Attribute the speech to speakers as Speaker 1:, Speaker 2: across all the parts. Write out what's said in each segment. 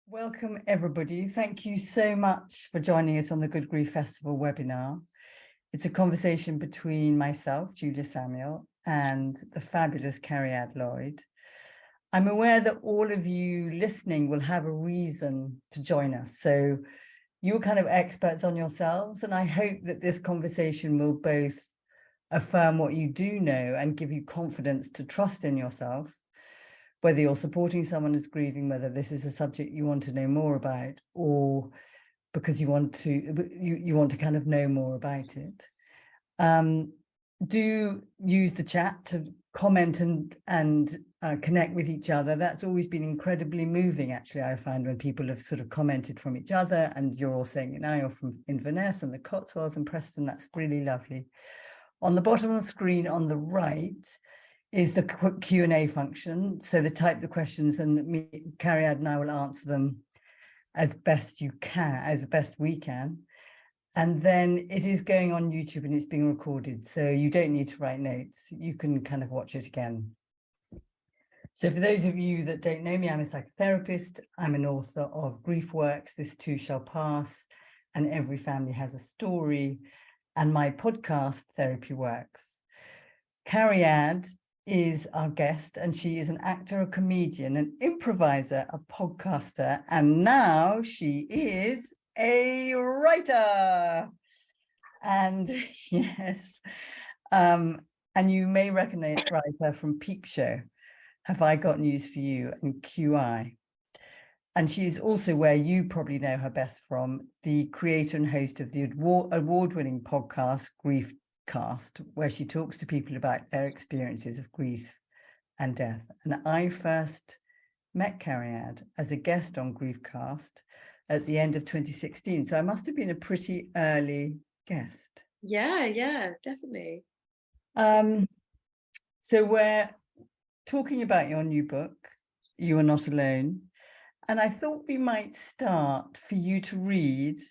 Speaker 1: Welcome, everybody. Thank you so much for joining us on the Good Grief Festival webinar. It's a conversation between myself, Julia Samuel, and the fabulous Cariad Lloyd. I'm aware that all of you listening will have a reason to join us. So you're kind of experts on yourselves, and I hope that this conversation will both affirm what you do know and give you confidence to trust in yourself, whether you're supporting someone who's grieving, whether this is a subject you want to know more about, or because you want to kind of know more about it. Do use the chat to comment and connect with each other. That's always been incredibly moving, actually, I find, when people have sort of commented from each other, and you're all saying it now, you're from Inverness and the Cotswolds and Preston. That's really lovely. On the bottom of the screen on the right is the quick Q&A function. So type the questions, and Cariad and I will answer them as best we can. And then it is going on YouTube and it's being recorded. So you don't need to write notes. You can kind of watch it again. So for those of you that don't know me, I'm a psychotherapist. I'm an author of GriefWorks, This Too Shall Pass, and Every Family Has a Story, and my podcast, Therapy Works. Cariad is our guest, and she is an actor, a comedian, an improviser, a podcaster, and now she is a writer. And yes, and you may recognize her from Peep Show, Have I Got News for You, and QI. And she is also, where you probably know her best from, the creator and host of the award-winning podcast Griefcast, where she talks to people about their experiences of grief and death. And I first met Cariad as a guest on Griefcast at the end of 2016. So I must have been a pretty early guest.
Speaker 2: Yeah, definitely.
Speaker 1: So we're talking about your new book, You Are Not Alone. And I thought we might start for you to read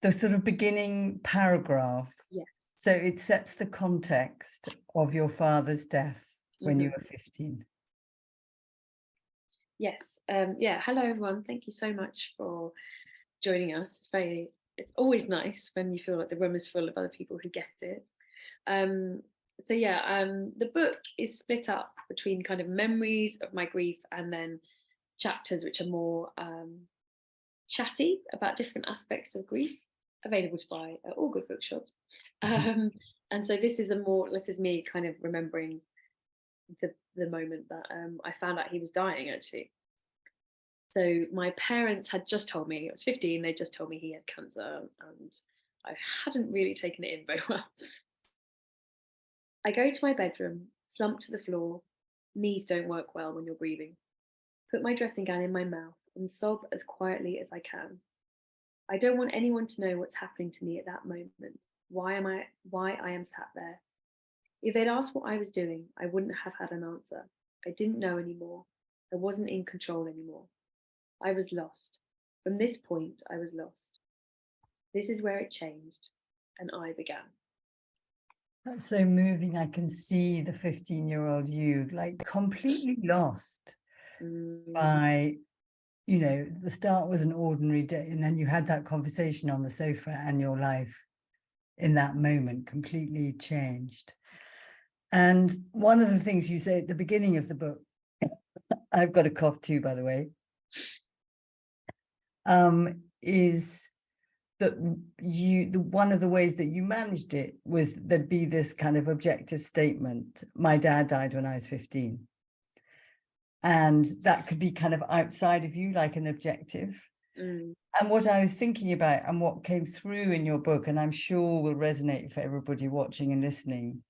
Speaker 1: the sort of beginning paragraph.
Speaker 2: Yes.
Speaker 1: So it sets the context of your father's death when you were 15.
Speaker 2: Yes. Hello, everyone. Thank you so much for joining us. It's always nice when you feel like the room is full of other people who get it. The book is split up between kind of memories of my grief and then chapters which are more chatty about different aspects of grief, available to buy at all good bookshops. And so this is me kind of remembering the moment that I found out he was dying, actually. So my parents had just told me, I was 15, they just told me he had cancer, and I hadn't really taken it in very well. I go to my bedroom, slump to the floor. Knees don't work well when you're grieving. Put my dressing gown in my mouth and sob as quietly as I can. I don't want anyone to know what's happening to me at that moment, why I am sat there. If they'd asked what I was doing, I wouldn't have had an answer. I didn't know anymore. I wasn't in control anymore. I was lost. From this point, I was lost. This is where it changed, and I began.
Speaker 1: That's so moving. I can see the 15-year-old you, like, completely lost by, the start was an ordinary day, and then you had that conversation on the sofa, and your life in that moment completely changed. And one of the things you say at the beginning of the book, I've got a cough too, by the way, is that one of the ways that you managed it was there'd be this kind of objective statement. My dad died when I was 15. And that could be kind of outside of you, like an objective. And what I was thinking about, and what came through in your book, and I'm sure will resonate for everybody watching and listening,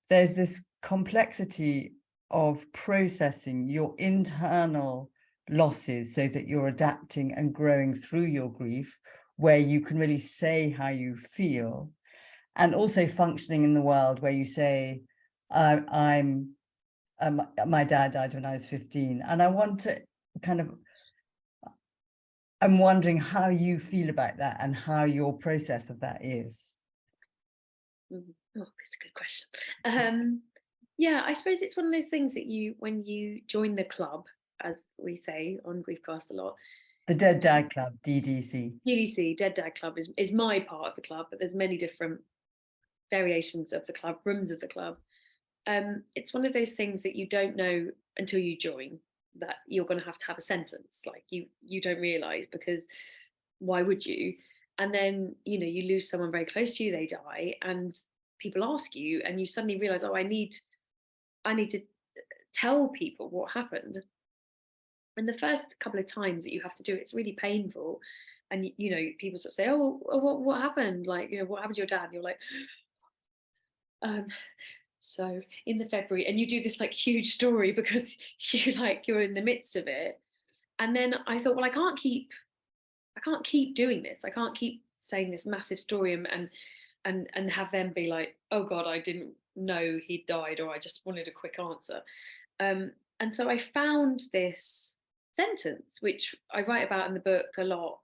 Speaker 1: there's this complexity of processing your internal losses so that you're adapting and growing through your grief, where you can really say how you feel, and also functioning in the world where you say, my dad died when I was 15. And I'm wondering how you feel about that and how your process of that is.
Speaker 2: Oh, that's a good question. I suppose it's one of those things that when you join the club, as we say on Griefcast a lot,
Speaker 1: The Dead Dad Club, DDC.
Speaker 2: DDC, Dead Dad Club, is my part of the club, but there's many different variations of the club, rooms of the club. It's one of those things that you don't know until you join, that you're going to have a sentence. Like you don't realize, because why would you? And then, you know, you lose someone very close to you, they die, and people ask you, and you suddenly realize, oh, I need to tell people what happened. And the first couple of times that you have to do it, it's really painful. And, you know, people sort of say, oh, what happened? Like, you know, what happened to your dad? And you're like, so in the February, and you do this like huge story because you're in the midst of it. And then I thought, well, I can't keep doing this. I can't keep saying this massive story and have them be like, oh God, I didn't know he died, or I just wanted a quick answer. And so I found this sentence, which I write about in the book a lot,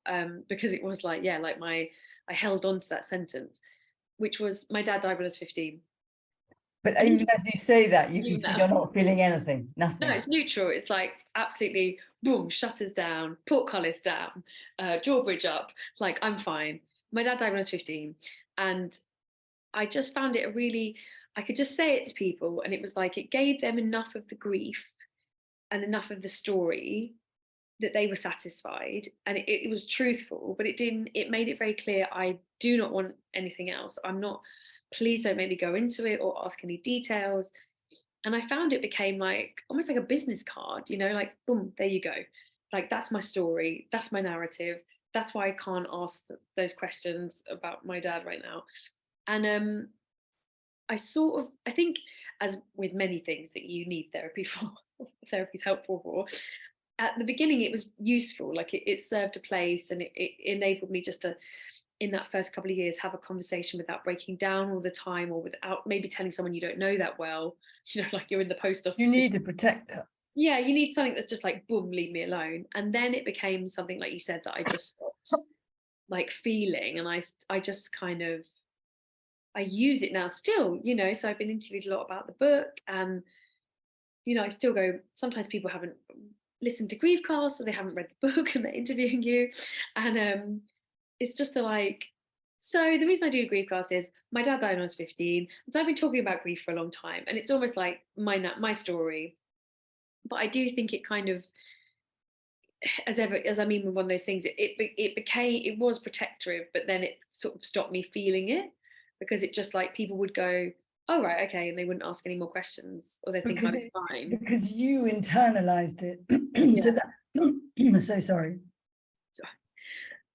Speaker 2: because it was like, yeah, like I held on to that sentence, which was, my dad died when I was 15.
Speaker 1: But even as you say that, you can
Speaker 2: You
Speaker 1: see
Speaker 2: know.
Speaker 1: you're not feeling anything, nothing.
Speaker 2: No, it's neutral. It's like absolutely boom, shutters down, portcullis down, drawbridge up. Like, I'm fine. My dad died when I was 15. And I just found it I could just say it to people, and it was like, it gave them enough of the grief and enough of the story that they were satisfied, and it was truthful, but it made it very clear, I do not want anything else. Please don't make me go into it or ask any details. And I found it became like almost like a business card, you know, like, boom, there you go. Like, that's my story, that's my narrative. That's why I can't ask those questions about my dad right now. And I think, as with many things that you need therapy for, therapy's helpful for, at the beginning it was useful, like it served a place, and it enabled me just to, in that first couple of years, have a conversation without breaking down all the time, or without maybe telling someone you don't know that well, you know, like you're in the post office.
Speaker 1: You need a protector.
Speaker 2: Yeah, you need something that's just like, boom, leave me alone. And then it became something, like you said, that I just stopped like feeling, and I just kind of, I use it now still, you know. So I've been interviewed a lot about the book, and, you know, I still go, sometimes people haven't listened to GriefCast, or they haven't read the book and they're interviewing you. And it's just like, so the reason I do GriefCast is my dad died when I was 15. And so I've been talking about grief for a long time, and it's almost like my story. But I do think it kind of, as I mean, with one of those things, it was protective, but then it sort of stopped me feeling it, because it just, like, people would go, oh right, okay, and they wouldn't ask any more questions, or they think I was fine.
Speaker 1: Because you internalized it.
Speaker 2: Yeah.
Speaker 1: So that I'm so sorry.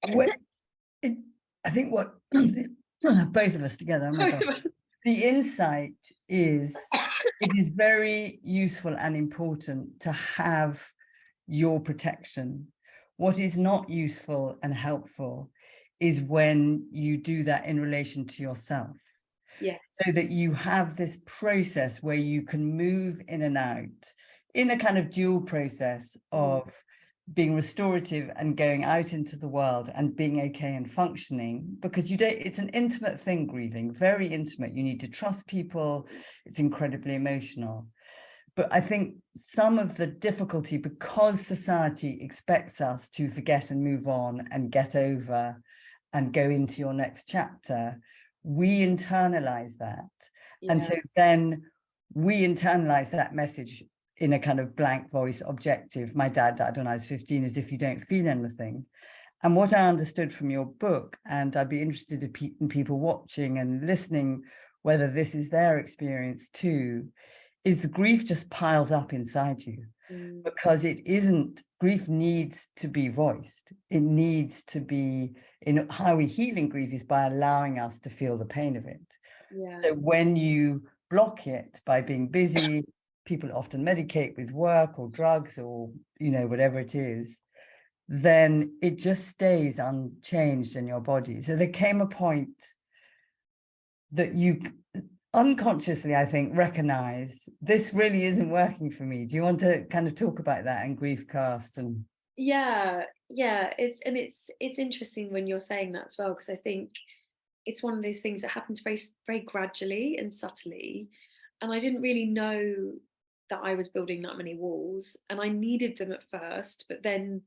Speaker 1: I think what both of us together, oh my God, the insight is, it is very useful and important to have your protection. What is not useful and helpful is when you do that in relation to yourself.
Speaker 2: Yes.
Speaker 1: So that you have this process where you can move in and out in a kind of dual process of being restorative and going out into the world and being okay and functioning, because it's an intimate thing, grieving, very intimate. You need to trust people. It's incredibly emotional. But I think some of the difficulty, because society expects us to forget and move on and get over and go into your next chapter, we internalize that. Yeah. And so then we internalize that message in a kind of blank voice, objective. My dad died when I was 15, as if you don't feel anything. And what I understood from your book, and I'd be interested in people watching and listening, whether this is their experience too, is the grief just piles up inside you. Because it isn't, grief needs to be voiced. It needs to be, in how we heal in grief is by allowing us to feel the pain of it. Yeah. So when you block it by being busy, people often medicate with work or drugs or, you know, whatever it is, then it just stays unchanged in your body. So there came a point that you unconsciously, I think, recognize, this really isn't working for me. Do you want to kind of talk about that in GriefCast? And
Speaker 2: yeah, it's interesting when you're saying that as well, because I think it's one of those things that happens very, very gradually and subtly, and I didn't really know that I was building that many walls, and I needed them at first, but then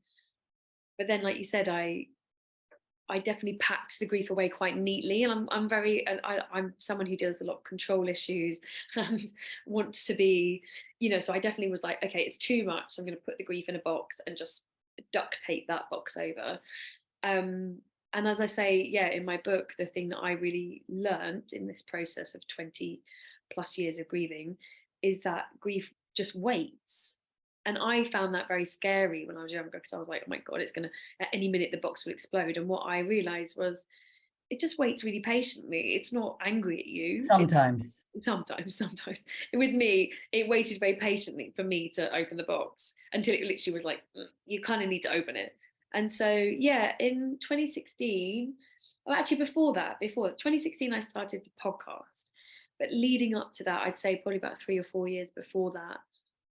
Speaker 2: But then, like you said, I definitely packed the grief away quite neatly, and I'm someone who deals a lot of control issues and wants to be, so I definitely was like, okay, it's too much, so I'm going to put the grief in a box and just duct tape that box over. And as I say, yeah, in my book, the thing that I really learned in this process of 20 plus years of grieving is that grief just waits. And I found that very scary when I was younger, because I was like, oh my God, it's going to, at any minute, the box will explode. And what I realized was it just waits really patiently. It's not angry at you.
Speaker 1: Sometimes.
Speaker 2: Sometimes. With me, it waited very patiently for me to open the box until it literally was like, you kind of need to open it. And so, yeah, in 2016, well, actually before 2016, I started the podcast. But leading up to that, I'd say probably about 3 or 4 years before that,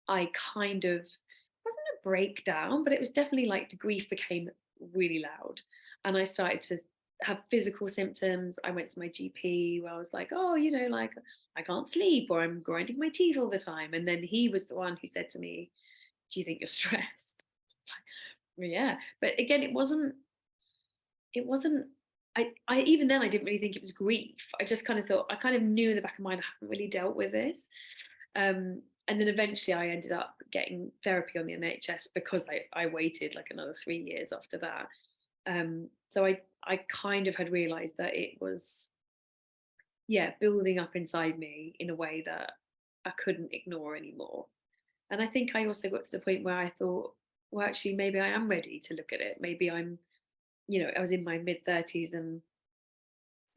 Speaker 2: I kind of, wasn't a breakdown, but it was definitely like the grief became really loud. And I started to have physical symptoms. I went to my GP where I was like, oh, like I can't sleep, or I'm grinding my teeth all the time. And then he was the one who said to me, do you think you're stressed? Well, yeah. But again, it wasn't, I even then I didn't really think it was grief. I just kind of thought, I kind of knew in the back of my mind I haven't really dealt with this. And then eventually I ended up getting therapy on the NHS because I waited like another 3 years after that. So I kind of had realized that it was, yeah, building up inside me in a way that I couldn't ignore anymore. And I think I also got to the point where I thought, well, actually, maybe I am ready to look at it. Maybe I was in my mid-30s, and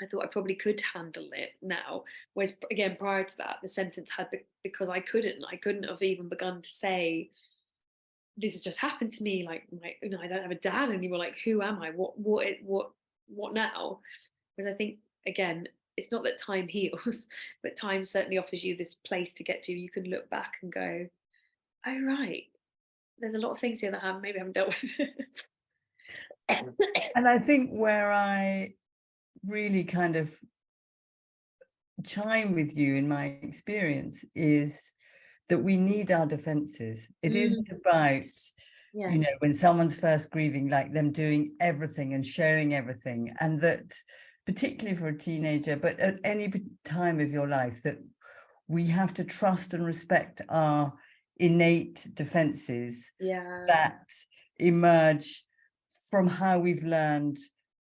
Speaker 2: I thought I probably could handle it now. Whereas again, prior to that, the sentence had because I couldn't have even begun to say, this has just happened to me. Like, I don't have a dad anymore. Like, who am I? What now? Because I think, again, it's not that time heals, but time certainly offers you this place to get to. You can look back and go, oh right, there's a lot of things here that maybe I haven't dealt with.
Speaker 1: And I think where I really kind of chime with you in my experience is that we need our defenses. It isn't about,
Speaker 2: Yes.
Speaker 1: when someone's first grieving, like them doing everything and showing everything, and that particularly for a teenager, but at any time of your life, that we have to trust and respect our innate defenses
Speaker 2: Yeah.
Speaker 1: that emerge from how we've learned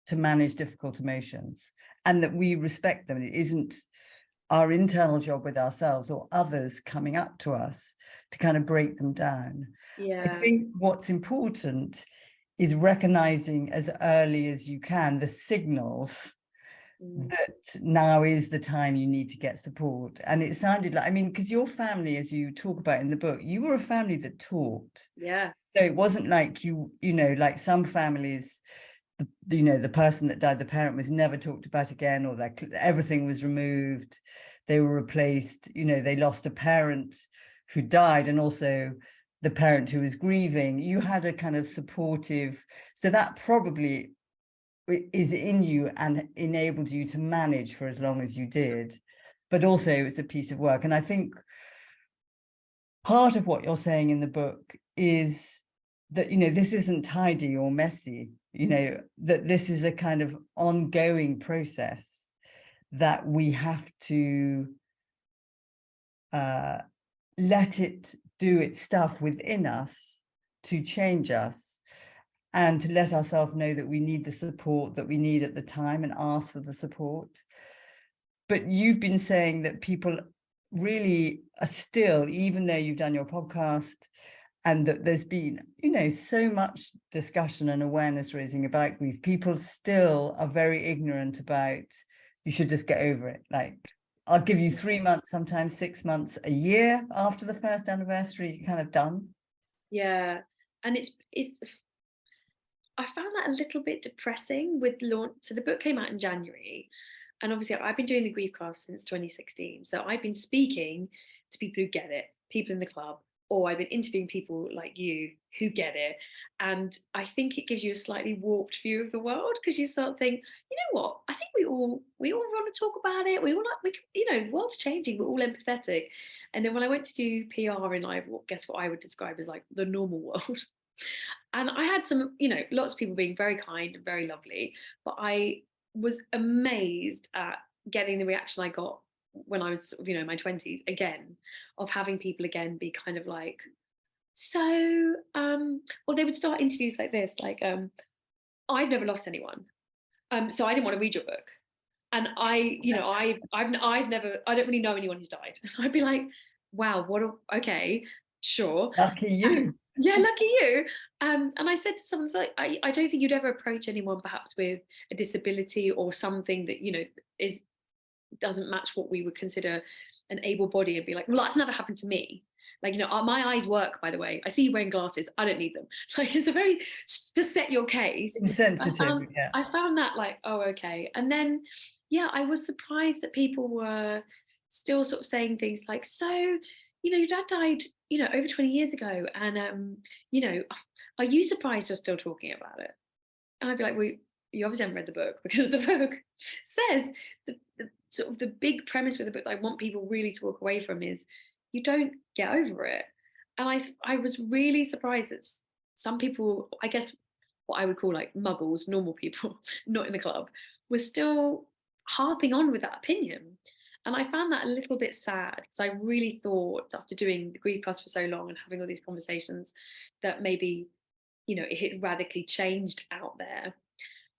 Speaker 1: to manage difficult emotions, and that we respect them. It isn't our internal job with ourselves or others coming up to us to kind of break them down. I
Speaker 2: Yeah.
Speaker 1: think what's important is recognizing as early as you can the signals that now is the time you need to get support. And it sounded like, because your family, as you talk about in the book, you were a family that talked.
Speaker 2: Yeah.
Speaker 1: So it wasn't like like some families, the person that died, the parent, was never talked about again, or everything was removed, they were replaced. They lost a parent who died, and also the parent who was grieving. You had a kind of supportive, so that probably is in you and enabled you to manage for as long as you did. But also it's a piece of work. And I think part of what you're saying in the book is that, this isn't tidy or messy, that this is a kind of ongoing process that we have to let it do its stuff within us to change us, and to let ourselves know that we need the support that we need at the time and ask for the support. But you've been saying that people really are still, even though you've done your podcast, and that there's been, so much discussion and awareness raising about grief, people still are very ignorant about, you should just get over it. Like, I'll give you 3 months, sometimes 6 months, a year after the first anniversary, you're kind of done.
Speaker 2: Yeah. And it's I found that a little bit depressing with launch. So the book came out in January, and obviously I've been doing the grief class since 2016. So I've been speaking to people who get it, people in the club, or I've been interviewing people like you who get it. And I think it gives you a slightly warped view of the world, because you start thinking, you know what? I think we all want to talk about it. We all like, the world's changing. We're all empathetic. And then when I went to do PR in, guess what I would describe as like the normal world. And I had some, you know, lots of people being very kind and very lovely, but I was amazed at getting the reaction I got when I was sort of, you know, in my 20s again, of having people again be kind of like, so, or they would start interviews like this, like, I've never lost anyone. So I didn't want to read your book. And you know, I've never, I don't really know anyone who's died. And I'd be like, wow, okay, sure.
Speaker 1: Lucky you.
Speaker 2: Yeah, lucky you. And I said to someone, so I don't think you'd ever approach anyone perhaps with a disability or something that, you know, doesn't match what we would consider an able body, and be like, well, that's never happened to me. Like, you know, my eyes work, by the way. I see you wearing glasses. I don't need them. Like, it's a very, to set your case.
Speaker 1: Insensitive, yeah.
Speaker 2: I found that like, oh, okay. And then, yeah, I was surprised that people were still sort of saying things like, so, you know, your dad died, you know, over 20 years ago. And, you know, are you surprised you're still talking about it? And I'd be like, well, you obviously haven't read the book, because the book says the sort of the big premise with the book that I want people really to walk away from is you don't get over it. And I was really surprised that some people, I guess what I would call like muggles, normal people, not in the club, were still harping on with that opinion. And I found that a little bit sad, because I really thought, after doing the Grief Plus for so long and having all these conversations, that maybe, you know, it had radically changed out there.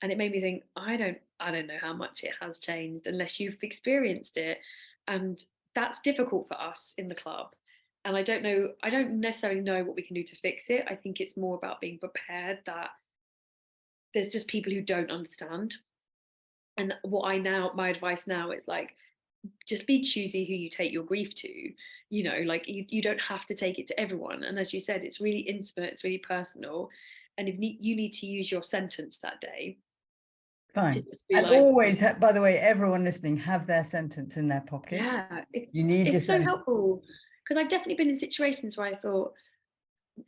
Speaker 2: And it made me think, I don't know how much it has changed unless you've experienced it. And that's difficult for us in the club. And I don't necessarily know what we can do to fix it. I think it's more about being prepared that there's just people who don't understand. And my advice now is like, just be choosy who you take your grief to. You know, like you don't have to take it to everyone. And as you said, it's really intimate, it's really personal. And if you need to use your sentence that day, to
Speaker 1: Fine.
Speaker 2: just be
Speaker 1: And
Speaker 2: like,
Speaker 1: always, by the way, everyone listening, have their sentence in their pocket.
Speaker 2: yeah,
Speaker 1: You need your
Speaker 2: it's so
Speaker 1: sentence.
Speaker 2: helpful, because I've definitely been in situations where I thought,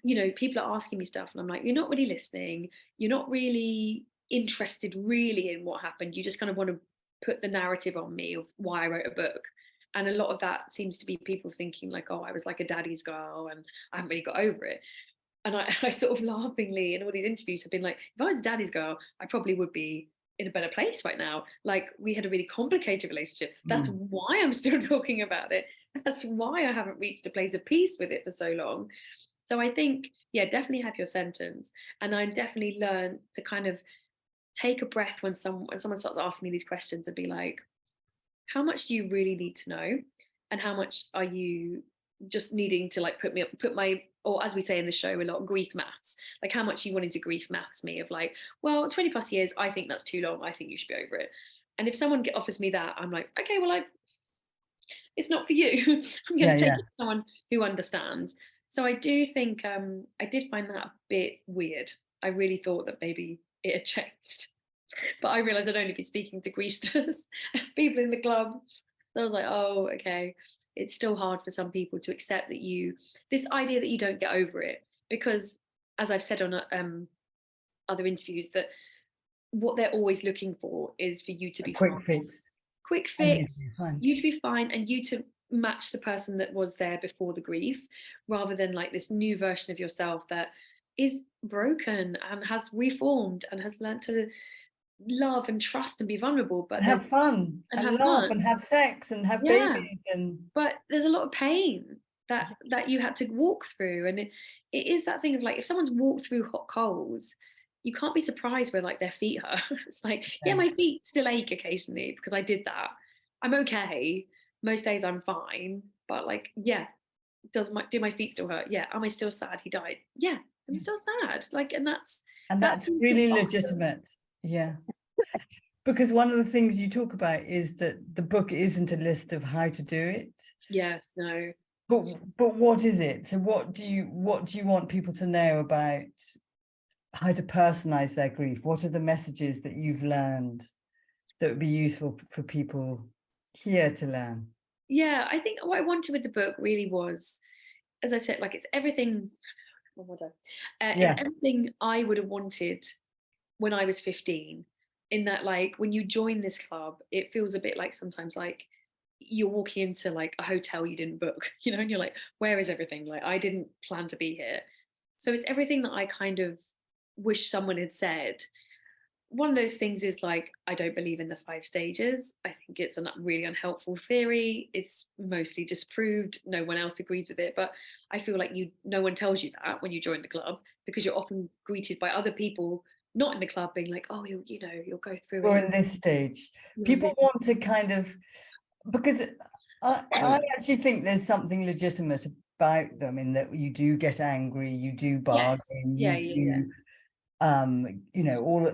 Speaker 2: you know, people are asking me stuff and I'm like, you're not really listening, you're not really interested really in what happened, you just kind of want to put the narrative on me of why I wrote a book. And a lot of that seems to be people thinking like, oh, I was like a daddy's girl and I haven't really got over it. And I sort of laughingly in all these interviews have been like, if I was a daddy's girl, I probably would be in a better place right now. Like, we had a really complicated relationship. That's why I'm still talking about it. That's why I haven't reached a place of peace with it for so long. So I think, yeah, definitely have your sentence. And I definitely learned to kind of take a breath when someone starts asking me these questions, and be like, how much do you really need to know? And how much are you just needing to like put my, or as we say in the show a lot, grief maths, like how much you wanting to grief maths me of like, well, 20 plus years, I think that's too long, I think you should be over it. And if someone offers me that, I'm like, okay, well, it's not for you. I'm going to take it to someone who understands. So I do think I did find that a bit weird. I really thought that maybe it had changed, but I realized I'd only be speaking to griefsters, people in the club. So I was like, oh, okay. It's still hard for some people to accept that this idea that you don't get over it, because as I've said on other interviews, that what they're always looking for is for you to be
Speaker 1: quick
Speaker 2: fine.
Speaker 1: fix.
Speaker 2: Quick fix, you to be fine, and you to match the person that was there before the grief, rather than like this new version of yourself that is broken and has reformed and has learned to love and trust and be vulnerable, but
Speaker 1: and have fun and
Speaker 2: have
Speaker 1: laugh
Speaker 2: fun
Speaker 1: and have sex and have babies. And
Speaker 2: but there's a lot of pain that you had to walk through. And it is that thing of like, if someone's walked through hot coals, you can't be surprised when like their feet hurt. It's like, yeah, my feet still ache occasionally because I did that. I'm okay. Most days I'm fine. But like, yeah, do my feet still hurt? Yeah. Am I still sad he died? Yeah, I'm still sad. Like, and that's
Speaker 1: really legitimate. Yeah. Because one of the things you talk about is that the book isn't a list of how to do it.
Speaker 2: Yes, no.
Speaker 1: But what is it? So what do you want people to know about how to personalize their grief? What are the messages that you've learned that would be useful for people here to learn?
Speaker 2: Yeah, I think what I wanted with the book really was, as I said, like it's everything. It's everything I would have wanted when I was 15. In that, like, when you join this club, it feels a bit like sometimes like you're walking into like a hotel you didn't book, and you're like, where is everything? Like, I didn't plan to be here. So it's everything that I kind of wish someone had said. One of those things is like, I don't believe in the 5 stages. I think it's a really unhelpful theory. It's mostly disproved. No one else agrees with it. But I feel like no one tells you that when you join the club, because you're often greeted by other people not in the club being like, oh, you'll go through
Speaker 1: Or
Speaker 2: it.
Speaker 1: in this stage,
Speaker 2: You're in
Speaker 1: people
Speaker 2: this.
Speaker 1: want to kind of, because I actually think there's something legitimate about them in that you do get angry, you do
Speaker 2: Yes.
Speaker 1: bargain,
Speaker 2: Yeah,
Speaker 1: you
Speaker 2: yeah,
Speaker 1: do all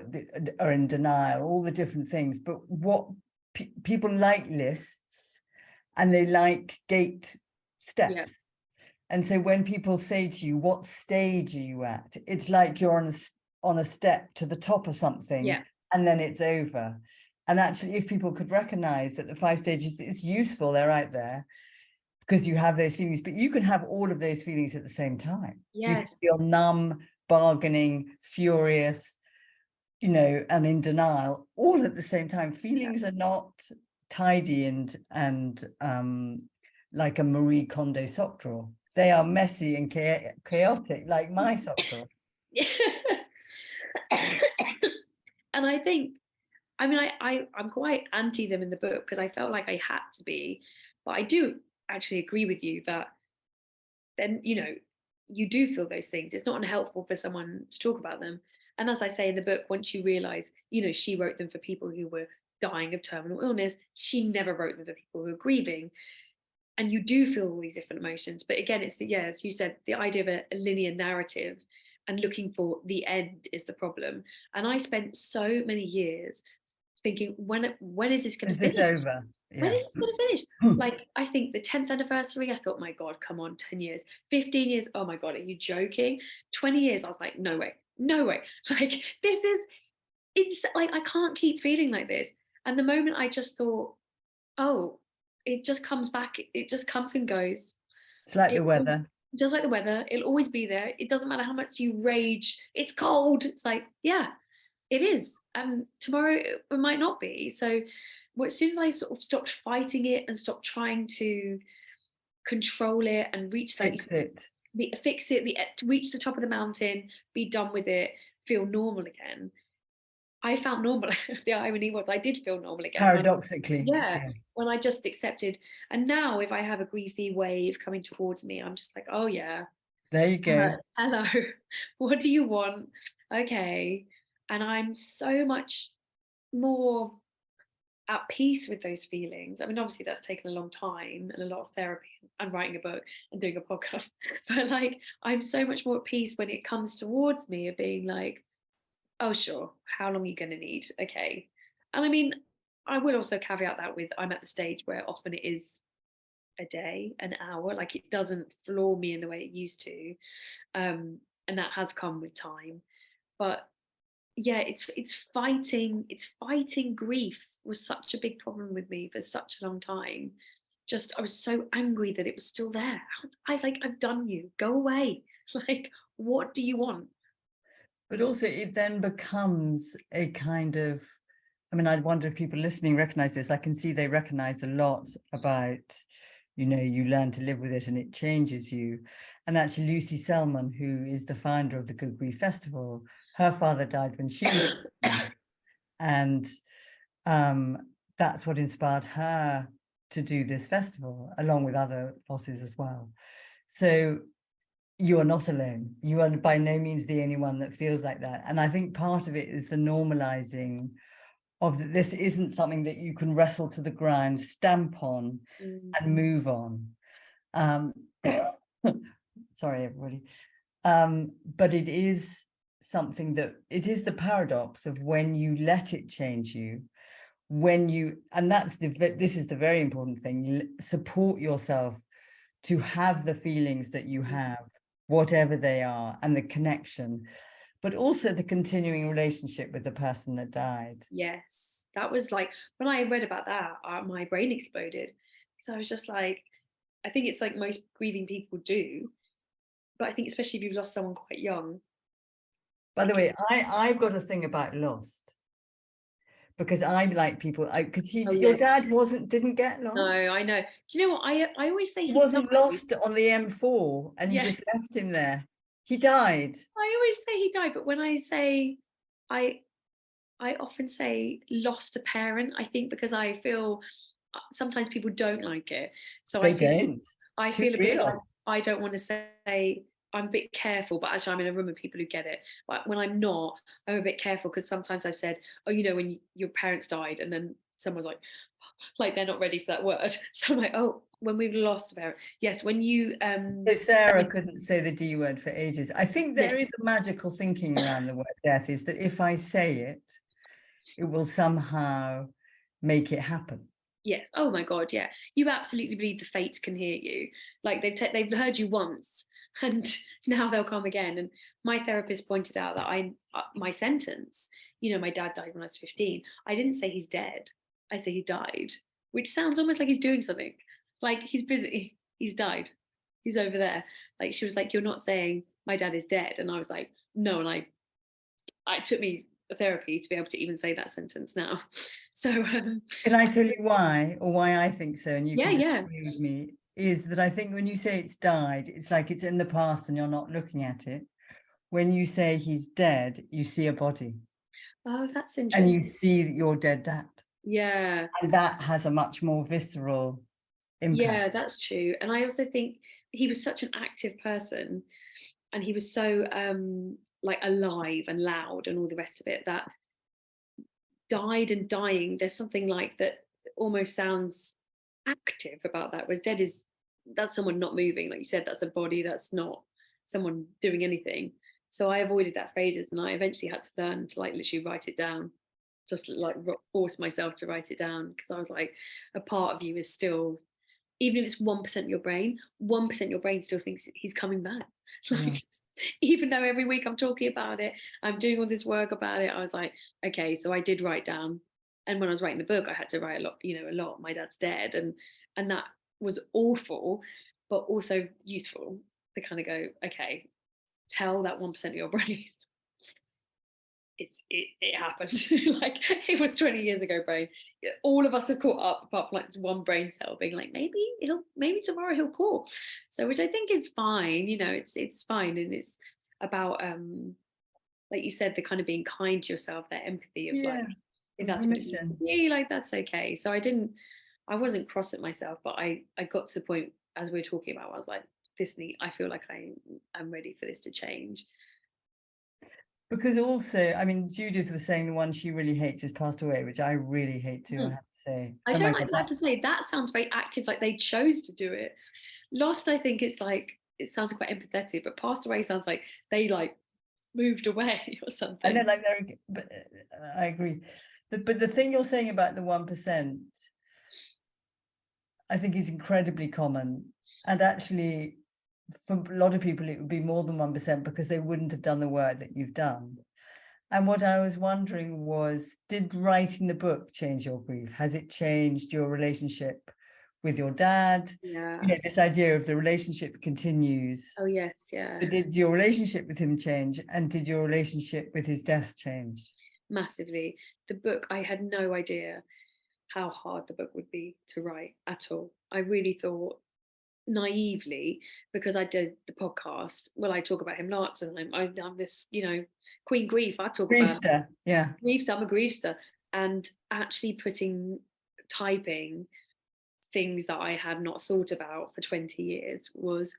Speaker 1: are in denial, all the different things. But what people like lists, and they like gate steps.
Speaker 2: yeah.
Speaker 1: And so when people say to you, what stage are you at? It's like you're on a step to the top of something,
Speaker 2: Yeah.
Speaker 1: and then it's over. And actually, if people could recognize that the 5 stages is useful, they're out there, because you have those feelings, but you can have all of those feelings at the same time. You can
Speaker 2: Yes.
Speaker 1: feel numb, bargaining, furious, and in denial, all at the same time. Feelings are not tidy and like a Marie Kondo sock drawer. They are messy and chaotic, like my sock drawer.
Speaker 2: And I think, I mean, I'm quite anti them in the book because I felt like I had to be, but I do actually agree with you that then, you do feel those things. It's not unhelpful for someone to talk about them. And as I say in the book, once you realize, she wrote them for people who were dying of terminal illness, she never wrote them for people who are grieving. And you do feel all these different emotions. But again, it's as you said, the idea of a linear narrative and looking for the end is the problem. And I spent so many years thinking, when is this going to
Speaker 1: Is this
Speaker 2: finish?
Speaker 1: over?
Speaker 2: When
Speaker 1: Yeah.
Speaker 2: is this going to finish? Like, I think the 10th anniversary, I thought, my God, come on, 10 years, 15 years. Oh my God, are you joking? 20 years. I was like, no way, no way. Like, it's like, I can't keep feeling like this. And the moment I just thought, oh, it just comes back. It just comes and goes.
Speaker 1: It's like the weather.
Speaker 2: Just like the weather, it'll always be there. It doesn't matter how much you rage. It's cold. It's like, yeah, it is. And tomorrow it might not be. So as soon as I sort of stopped fighting it and stopped trying to control it and reach, like,
Speaker 1: Fix it.
Speaker 2: to reach the top of the mountain, be done with it, feel normal again. I found normal. The irony was I did feel normal again.
Speaker 1: Paradoxically.
Speaker 2: Yeah, when I just accepted. And now if I have a griefy wave coming towards me, I'm just like, oh yeah,
Speaker 1: There you go.
Speaker 2: hello, what do you want? Okay. And I'm so much more at peace with those feelings. I mean, obviously that's taken a long time and a lot of therapy and writing a book and doing a podcast, but like, I'm so much more at peace when it comes towards me of being like, oh, sure, how long are you going to need? Okay. And I mean, I will also caveat that with, I'm at the stage where often it is a day, an hour, like it doesn't floor me in the way it used to. And that has come with time. But yeah, it's fighting grief was such a big problem with me for such a long time. Just, I was so angry that it was still there. I've done you, go away. Like, what do you want?
Speaker 1: But also it then becomes a kind of, I mean, I wonder if people listening recognize this. I can see they recognize a lot about, you learn to live with it and it changes you. And actually Lucy Selman, who is the founder of the Good Grief Festival, her father died when she was young. And that's what inspired her to do this festival, along with other bosses as well. So you are not alone. You are by no means the only one that feels like that. And I think part of it is the normalizing of that this isn't something that you can wrestle to the ground, stamp on, and move on. Sorry, everybody. But it is something that, it is the paradox of when you let it change you, and this is the very important thing, you support yourself to have the feelings that you have, whatever they are, and the connection, but also the continuing relationship with the person that died.
Speaker 2: Yes, that was like, when I read about that, my brain exploded. So I was just like, I think it's like most grieving people do, but I think especially if you've lost someone quite young.
Speaker 1: By the way, I've got a thing about lost, because I like people, because your dad didn't get lost.
Speaker 2: No, I know. Do you know what? I always say
Speaker 1: he wasn't lost on the M4 and you just left him there. He died.
Speaker 2: I always say he died, but when I say, I often say lost a parent, I think, because I feel sometimes people don't like it. So I
Speaker 1: They
Speaker 2: think
Speaker 1: don't.
Speaker 2: I
Speaker 1: It's too
Speaker 2: feel a bit like
Speaker 1: real.
Speaker 2: I don't want to say, I'm a bit careful, but actually I'm in a room with people who get it. But when I'm not, I'm a bit careful because sometimes I've said, oh, you know, when your parents died, and then someone's like they're not ready for that word. So I'm like, oh, when we've lost a parent. Yes, when you
Speaker 1: So Sarah couldn't say the D word for ages. I think there
Speaker 2: yes,
Speaker 1: is a magical thinking around the word death, is that if I say it, it will somehow make it happen.
Speaker 2: yes. Oh my God, yeah. You absolutely believe the fates can hear you. Like they've heard you once, and now they'll come again. And my therapist pointed out that my sentence, you know, my dad died when I was 15. I didn't say he's dead. I say he died, which sounds almost like he's doing something. Like he's busy. He's died. He's over there. Like she was like, you're not saying my dad is dead. And I was like, no. And I took me therapy to be able to even say that sentence now. So
Speaker 1: Can I tell you why, or why I think so, and you
Speaker 2: yeah,
Speaker 1: can just
Speaker 2: yeah.
Speaker 1: agree with me, is that I think when you say it's died, it's like it's in the past and you're not looking at it. When you say he's dead, you see a body
Speaker 2: Oh, that's
Speaker 1: and you
Speaker 2: interesting.
Speaker 1: see your dead dad.
Speaker 2: Yeah,
Speaker 1: And that has a much more visceral impact.
Speaker 2: yeah, that's true. And I also think he was such an active person, and he was so like alive and loud and all the rest of it, that died and dying, there's something like that almost sounds active about that, whereas dead is, that's someone not moving, like you said, that's a body, that's not someone doing anything. So I avoided that phrases, and I eventually had to learn to like literally write it down, just like force myself to write it down, because I was like, a part of you is still, even if it's 1% your brain, 1% your brain still thinks he's coming back.
Speaker 1: Yeah.
Speaker 2: Like, even though every week I'm talking about it, I'm doing all this work about it, I was like, okay, so I did write down. And when I was writing the book, I had to write a lot, you know, a lot. My dad's dead, and that was awful, but also useful to kind of go, okay, tell that 1% of your brain it happened. Like it was 20 years ago, brain. All of us have caught up apart from like this one brain cell being like, maybe tomorrow he'll call. So which I think is fine, you know, it's fine. And it's about like you said, the kind of being kind to yourself, that empathy of like,
Speaker 1: Yeah.
Speaker 2: if
Speaker 1: Of
Speaker 2: that's what it means to
Speaker 1: permission.
Speaker 2: you, like that's okay. So I wasn't cross at myself, but I got to the point as we were talking about, I was like, I feel like I'm ready for this to change.
Speaker 1: Because also, I mean, Judith was saying the one she really hates has passed away, which I really hate too, I
Speaker 2: Mm.
Speaker 1: have to say.
Speaker 2: I
Speaker 1: Oh my
Speaker 2: don't
Speaker 1: God,
Speaker 2: have to say that sounds very active, like they chose to do it. Lost, I think it's like it sounds quite empathetic, but passed away sounds like they like moved away or
Speaker 1: I know,
Speaker 2: something.
Speaker 1: like but I agree. But the thing you're saying about the 1%, I think is incredibly common. And actually, for a lot of people, it would be more than 1% because they wouldn't have done the work that you've done. And what I was wondering was, did writing the book change your grief? Has it changed your relationship with your dad?
Speaker 2: Yeah.
Speaker 1: You know, this idea of the relationship continues.
Speaker 2: Oh yes, yeah.
Speaker 1: But did your relationship with him change? And did your relationship with his death change?
Speaker 2: Massively. The book, I had no idea how hard the book would be to write at all. I really thought naively, because I did the podcast, well, I talk about him lots, and I'm this, you know, Queen Grief. I talk about
Speaker 1: Griefster, yeah.
Speaker 2: griefster, I'm a griefster. And actually typing things that I had not thought about for 20 years was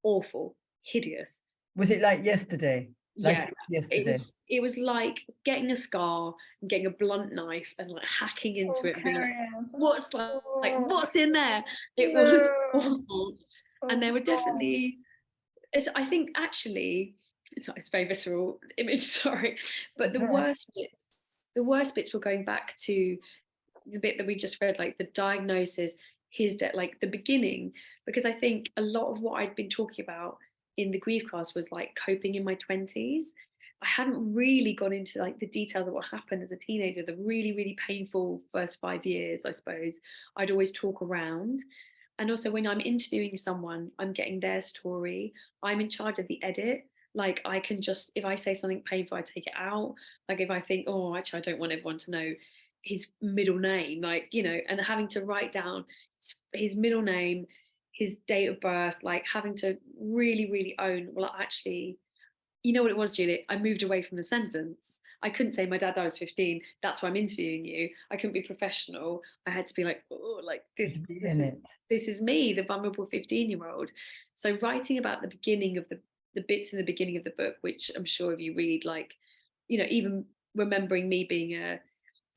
Speaker 2: awful, hideous.
Speaker 1: Was it like yesterday? Like
Speaker 2: Yeah,
Speaker 1: it was yesterday?
Speaker 2: it was like getting a scar and getting a blunt knife and like hacking into
Speaker 1: Oh,
Speaker 2: it and being like,
Speaker 1: Cariad.
Speaker 2: what's like
Speaker 1: Oh,
Speaker 2: what's in there? It was
Speaker 1: no.
Speaker 2: awful. And
Speaker 1: Oh,
Speaker 2: there were
Speaker 1: God.
Speaker 2: definitely, I think actually, it's very visceral image, sorry, but
Speaker 1: That's all right.
Speaker 2: the worst bits were going back to the bit that we just read, like the diagnosis, his death, like the beginning, because I think a lot of what I'd been talking about in the grief class was like coping in my 20s. I hadn't really gone into like the detail of what happened as a teenager, the really, really painful first 5 years, I suppose. I'd always talk around. And also, when I'm interviewing someone, I'm getting their story. I'm in charge of the edit. Like, I can just, if I say something painful, I take it out. Like, if I think, oh, actually, I don't want everyone to know his middle name, like, you know, and having to write down his middle name, his date of birth, like having to really own, well, actually, you know what it was, Juliet? I moved away from the sentence. I couldn't say my dad died I was 15. That's why I'm interviewing you. I couldn't be professional. I had to be like, oh, like this,
Speaker 1: To be
Speaker 2: this
Speaker 1: in
Speaker 2: is
Speaker 1: it.
Speaker 2: this is me, the vulnerable 15-year-old. So writing about the beginning of the bits in the beginning of the book, which I'm sure if you read, like, you know, even remembering me being a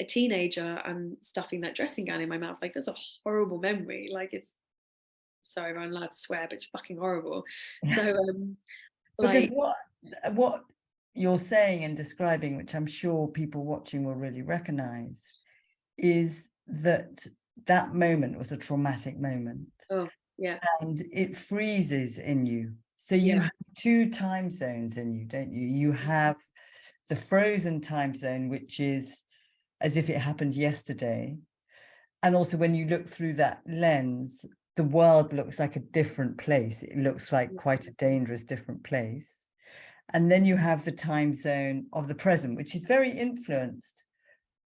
Speaker 2: teenager and stuffing that dressing gown in my mouth, like that's a horrible memory. Like it's, sorry, I'm allowed to swear, but it's fucking horrible. So
Speaker 1: Because
Speaker 2: like,
Speaker 1: what you're saying and describing, which I'm sure people watching will really recognize, is that that moment was a traumatic moment,
Speaker 2: oh yeah,
Speaker 1: and it freezes in you. So you
Speaker 2: yeah.
Speaker 1: have two time zones in you, don't you? You have the frozen time zone, which is as if it happened yesterday. And also when you look through that lens, the world looks like a different place. It looks like quite a dangerous different place. And then you have the time zone of the present, which is very influenced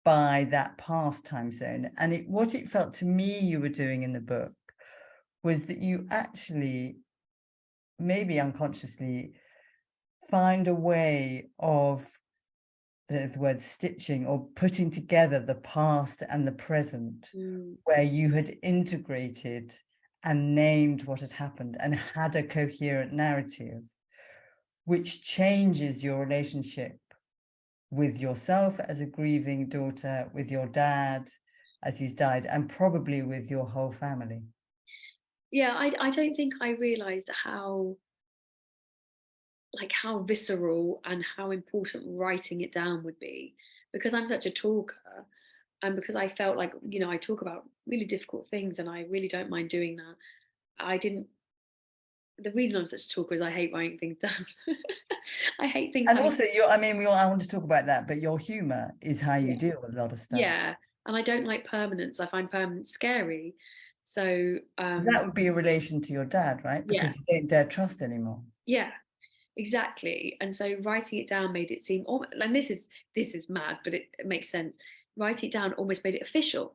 Speaker 1: by that past time zone. And what it felt to me you were doing in the book was that you actually, maybe unconsciously, find a way of, the word stitching, or putting together the past and the present, where you had integrated and named what had happened and had a coherent narrative, which changes your relationship with yourself as a grieving daughter, with your dad as he's died, and probably with your whole family.
Speaker 2: Yeah, I don't think I realized how, like, how visceral and how important writing it down would be, because I'm such a talker, and because I felt like, you know, I talk about really difficult things and I really don't mind doing that. I didn't, the reason I'm such a talker is I hate writing things down. I hate things
Speaker 1: And
Speaker 2: having,
Speaker 1: also, I want to talk about that, but your humor is how you
Speaker 2: yeah,
Speaker 1: deal with a lot of stuff.
Speaker 2: yeah, and I don't like permanence. I find permanence scary. So
Speaker 1: That would be a relation to your dad, right?
Speaker 2: yeah,
Speaker 1: Because you don't dare trust anymore.
Speaker 2: yeah, exactly. And so writing it down made it seem, and this is mad, but it makes sense. Writing it down almost made it official.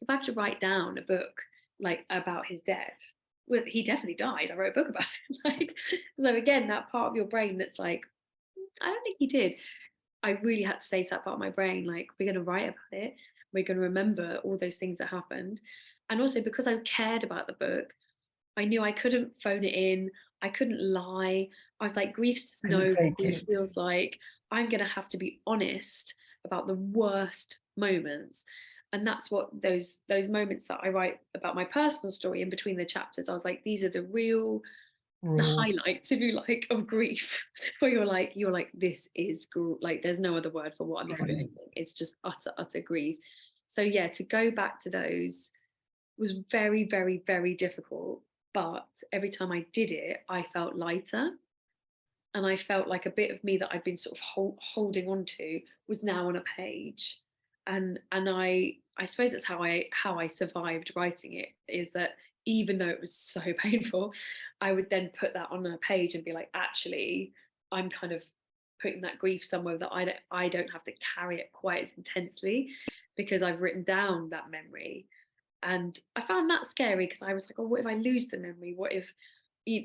Speaker 2: If I have to write down a book like about his death, well, he definitely died. I wrote a book about it. Like, so again, that part of your brain that's like, I don't think he did. I really had to say to that part of my brain, like, we're going to write about it. We're going to remember all those things that happened. And also because I cared about the book, I knew I couldn't phone it in. I couldn't lie. I was like, grief just
Speaker 1: Couldn't
Speaker 2: know what
Speaker 1: fake
Speaker 2: grief
Speaker 1: it.
Speaker 2: feels like. I'm going to have to be honest about the worst moments. And that's what those moments that I write about my personal story in between the chapters, I was like, these are the real, the
Speaker 1: Raw.
Speaker 2: highlights, if you like, of grief, where you're like, this is like, there's no other word for what I'm experiencing. It's just utter grief. So yeah, to go back to those was very difficult. But every time I did it, I felt lighter. And I felt like a bit of me that I'd been sort of holding on to was now on a page. And I suppose that's how I survived writing it, is that even though it was so painful, I would then put that on a page and be like, actually, I'm kind of putting that grief somewhere that I don't have to carry it quite as intensely, because I've written down that memory. And I found that scary, because I was like, oh, what if I lose the memory? What if,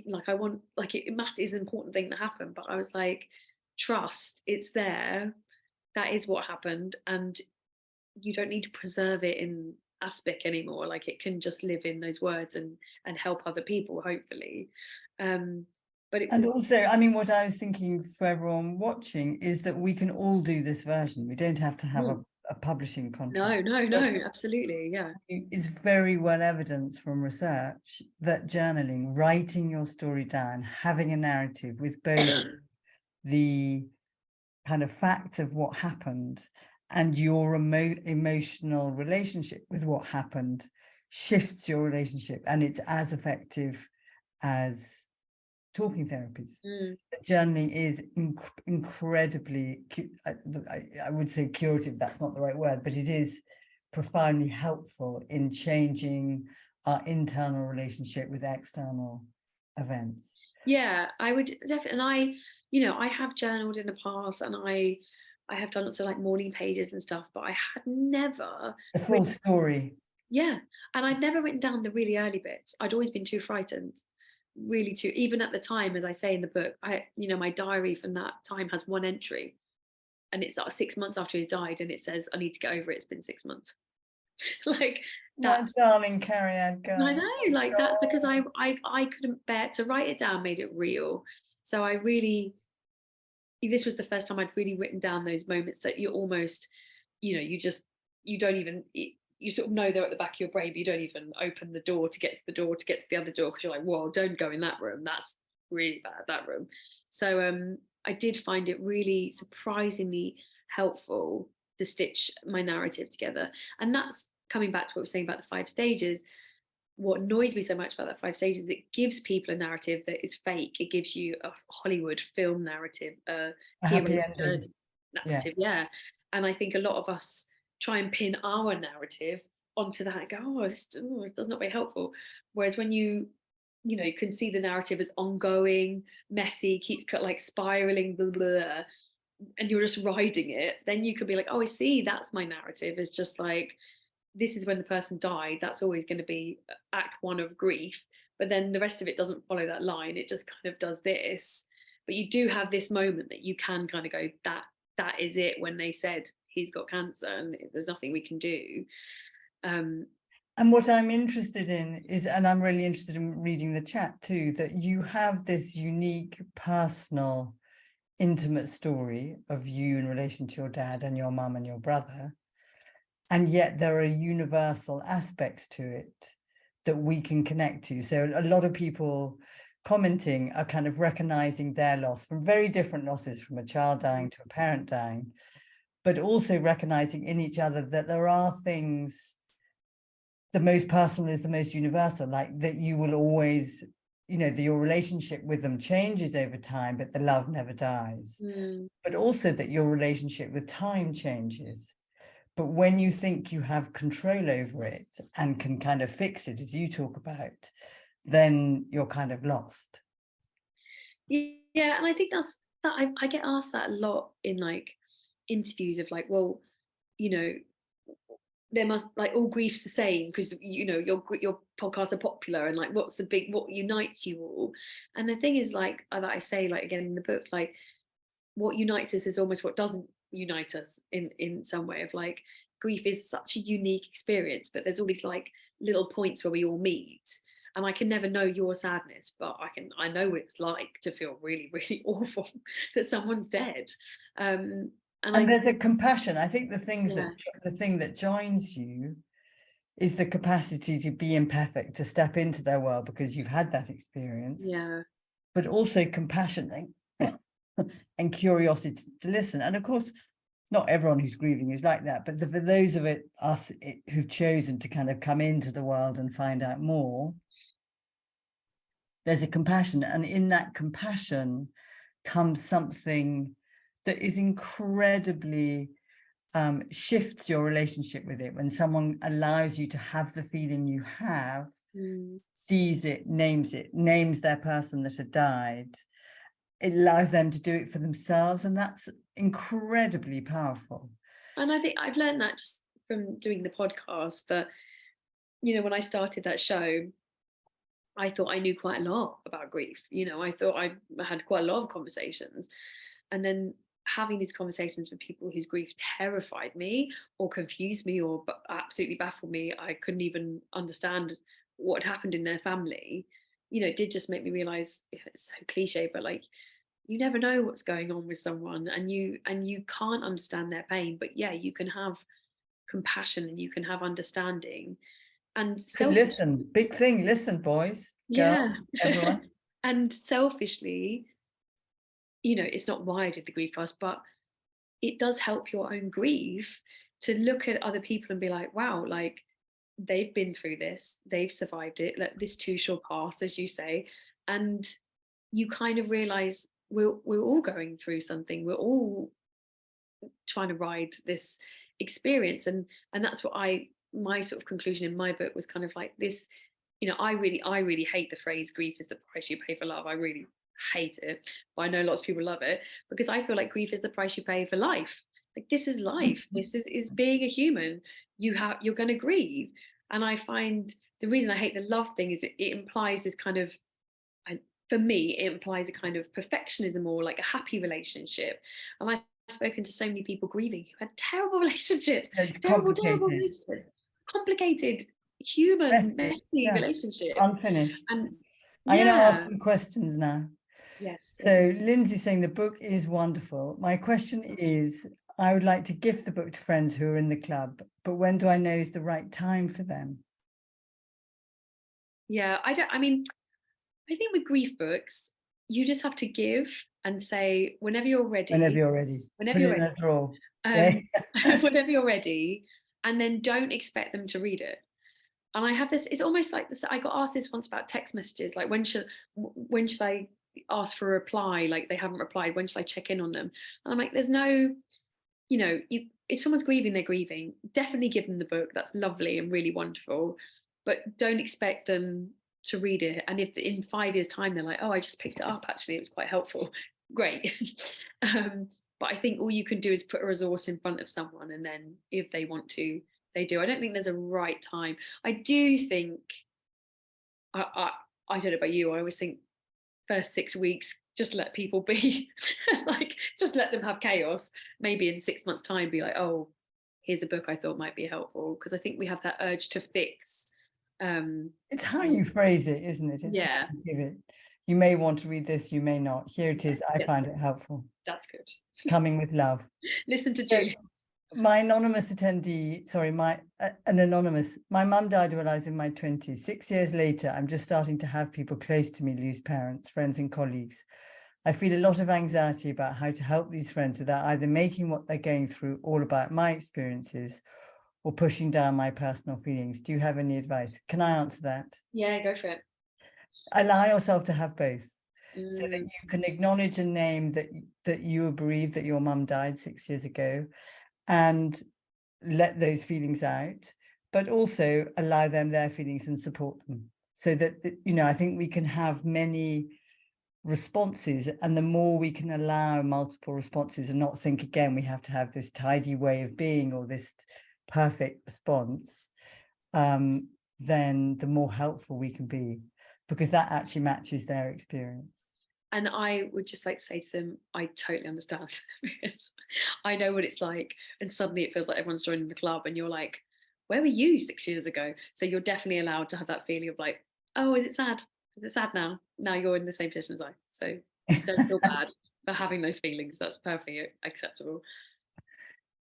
Speaker 2: like, I want, like, it must is an important thing to happen. But I was like, trust, it's there. That is what happened. And you don't need to preserve it in aspic anymore. Like, it can just live in those words and help other people, hopefully. But it
Speaker 1: And
Speaker 2: was,
Speaker 1: also, I mean, what I was thinking for everyone watching is that we can all do this version. We don't have to have a publishing contract.
Speaker 2: no, absolutely. Yeah.
Speaker 1: It is very well evidenced from research that journaling, writing your story down, having a narrative with both the kind of facts of what happened and your emotional relationship with what happened, shifts your relationship, and it's as effective as talking therapies. Journaling is incredibly, I would say curative, that's not the right word, but it is profoundly helpful in changing our internal relationship with external events.
Speaker 2: Yeah, I would definitely. And I have journaled in the past, and I have done lots of like morning pages and stuff, but I had never
Speaker 1: The full story.
Speaker 2: Yeah. And I'd never written down the really early bits. I'd always been too frightened, really too, even at the time, as I say in the book, my diary from that time has one entry, and it's 6 months after he's died, and it says, I need to get over it. It's been 6 months. Like,
Speaker 1: My
Speaker 2: that's,
Speaker 1: darling Cariad
Speaker 2: I
Speaker 1: girl.
Speaker 2: know, like that, because I couldn't bear to write it down, made it real. So this was the first time I'd really written down those moments that you almost, you don't even, you sort of know they're at the back of your brain, but you don't even open the door to get to the door to get to the other door, because you're like, whoa, don't go in that room. That's really bad, that room. So I did find it really surprisingly helpful to stitch my narrative together. And that's coming back to what we were saying about the 5 stages. What annoys me so much about that 5 stages, it gives people a narrative that is fake. It gives you a Hollywood film narrative, a
Speaker 1: A happy
Speaker 2: hero's
Speaker 1: ending.
Speaker 2: journey
Speaker 1: Yeah.
Speaker 2: narrative. Yeah. And I think a lot of us try and pin our narrative onto that and go, oh, that's not very helpful. Whereas when you can see the narrative as ongoing, messy, keeps like spiraling, blah, blah, blah, and you're just riding it, then you could be like, oh, I see, that's my narrative. It's just like, this is when the person died. That's always going to be act one of grief. But then the rest of it doesn't follow that line. It just kind of does this. But you do have this moment that you can kind of go, that is it, when they said he's got cancer and there's nothing we can do.
Speaker 1: And what I'm interested in is, and I'm really interested in reading the chat too, that you have this unique, personal, intimate story of you in relation to your dad and your mum and your brother. And yet there are universal aspects to it that we can connect to. So a lot of people commenting are kind of recognizing their loss from very different losses, from a child dying to a parent dying, but also recognizing in each other that there are things, the most personal is the most universal, like that you will always, your relationship with them changes over time, but the love never dies. But also that your relationship with time changes. But when you think you have control over it and can kind of fix it, as you talk about, then you're kind of lost.
Speaker 2: Yeah, and I think that's that. I get asked that a lot in like interviews of like, well, you know, there must, like, all grief's the same because your podcasts are popular, and like, what unites you all? And the thing is, like, that I say, like, again in the book, like, what unites us is almost what doesn't unite us in some way. Of like, grief is such a unique experience, but there's all these like little points where we all meet. And I can never know your sadness, but I know what it's like to feel really, really awful that someone's dead.
Speaker 1: And there's a compassion. I think the thing that joins you is the capacity to be empathic, to step into their world because you've had that experience.
Speaker 2: Yeah.
Speaker 1: But also compassion and curiosity to listen. And of course, not everyone who's grieving is like that, but for those of us who've chosen to kind of come into the world and find out more, there's a compassion. And in that compassion comes something that is incredibly shifts your relationship with it. When someone allows you to have the feeling you have, sees it, names their person that had died, it allows them to do it for themselves, and that's incredibly powerful.
Speaker 2: And I think I've learned that just from doing the podcast, that when I started that show, I thought I knew quite a lot about grief. I thought I had quite a lot of conversations, and then having these conversations with people whose grief terrified me or confused me or absolutely baffled me, I couldn't even understand what had happened in their family, it did just make me realize, it's so cliche, but like, you never know what's going on with someone, and you can't understand their pain, but yeah, you can have compassion and you can have understanding. And
Speaker 1: Listen, big thing, listen, boys, girls, everyone.
Speaker 2: And selfishly, it's not why I did the grief cast, but it does help your own grief to look at other people and be like, wow, like, they've been through this, they've survived it, like, this too shall pass, as you say. And you kind of realize we're all going through something, we're all trying to ride this experience. And that's what my sort of conclusion in my book was kind of like this. I really hate the phrase grief is the price you pay for love. I really hate it, but I know lots of people love it, because I feel like grief is the price you pay for life. Like, this is life. This is being a human. You're going to grieve. And I find the reason I hate the love thing is it implies this kind of, for me, it implies a kind of perfectionism or like a happy relationship. And I've spoken to so many people grieving who had terrible relationships,
Speaker 1: It's
Speaker 2: terrible
Speaker 1: complicated,
Speaker 2: relationships, complicated, human,
Speaker 1: messy,
Speaker 2: messy
Speaker 1: yeah,
Speaker 2: relationships.
Speaker 1: unfinished.
Speaker 2: And
Speaker 1: I'm going to ask
Speaker 2: yeah,
Speaker 1: some questions now.
Speaker 2: yes.
Speaker 1: So Lindsay's saying the book is wonderful. My question is, I would like to gift the book to friends who are in the club, but when do I know is the right time for them?
Speaker 2: Yeah, I mean, I think with grief books, you just have to give and say
Speaker 1: Whenever you're ready.
Speaker 2: whenever
Speaker 1: Put
Speaker 2: you're
Speaker 1: it in
Speaker 2: ready,
Speaker 1: a drawer. Yeah.
Speaker 2: whenever you're ready, and then don't expect them to read it. And I have this, it's almost like this, I got asked this once about text messages, like when should I ask for a reply? Like they haven't replied, when should I check in on them? And I'm like, there's no, if someone's grieving, they're grieving. Definitely give them the book. That's lovely and really wonderful. But don't expect them to read it. And if in 5 years' time they're like, oh, I just picked it up, actually, it was quite helpful. Great. But I think all you can do is put a resource in front of someone, and then if they want to, they do. I don't think there's a right time. I do think, I don't know about you, I always think first 6 weeks, just let people be. Like, just let them have chaos. Maybe in 6 months' time, be like, oh, here's a book I thought might be helpful. Because I think we have that urge to fix.
Speaker 1: It's how you phrase it, isn't it? It's how
Speaker 2: Yeah,
Speaker 1: you give it. You may want to read this, you may not. Here it is. I
Speaker 2: yeah,
Speaker 1: find it helpful.
Speaker 2: that's good.
Speaker 1: Coming with love.
Speaker 2: Listen to
Speaker 1: So,
Speaker 2: Julie.
Speaker 1: my anonymous attendee, sorry, my mum died when I was in my 20s. 6 years later, I'm just starting to have people close to me lose parents, friends and colleagues. I feel a lot of anxiety about how to help these friends without either making what they're going through all about my experiences or pushing down my personal feelings. Do you have any advice? Can I answer that?
Speaker 2: Yeah, go for it.
Speaker 1: Allow yourself to have both, so that
Speaker 2: Mm.
Speaker 1: you can acknowledge and name that you were bereaved, that your mum died 6 years ago, and let those feelings out, but also allow them their feelings and support them, so that, I think we can have many responses, and the more we can allow multiple responses and not think again we have to have this tidy way of being or this perfect response, then the more helpful we can be, because that actually matches their experience.
Speaker 2: And I would just like to say to them, I totally understand, because I know what it's like. And suddenly it feels like everyone's joining the club and you're like, where were you 6 years ago? So you're definitely allowed to have that feeling of like, oh, is it sad? Is it sad now? Now you're in the same position as I. So don't feel bad for having those feelings. That's perfectly acceptable.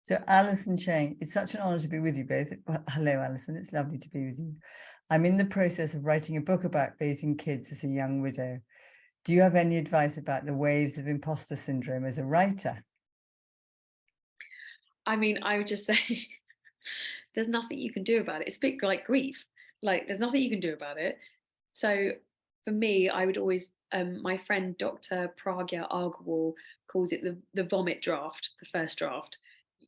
Speaker 1: So Alison Chang, it's such an honor to be with you both. Well, hello, Alison. It's lovely to be with you. I'm in the process of writing a book about raising kids as a young widow. Do you have any advice about the waves of imposter syndrome as a writer?
Speaker 2: I mean, I would just say there's nothing you can do about it. It's a bit like grief. Like there's nothing you can do about it. So for me, I would always, my friend Dr. Pragya Agarwal calls it the vomit draft, the first draft.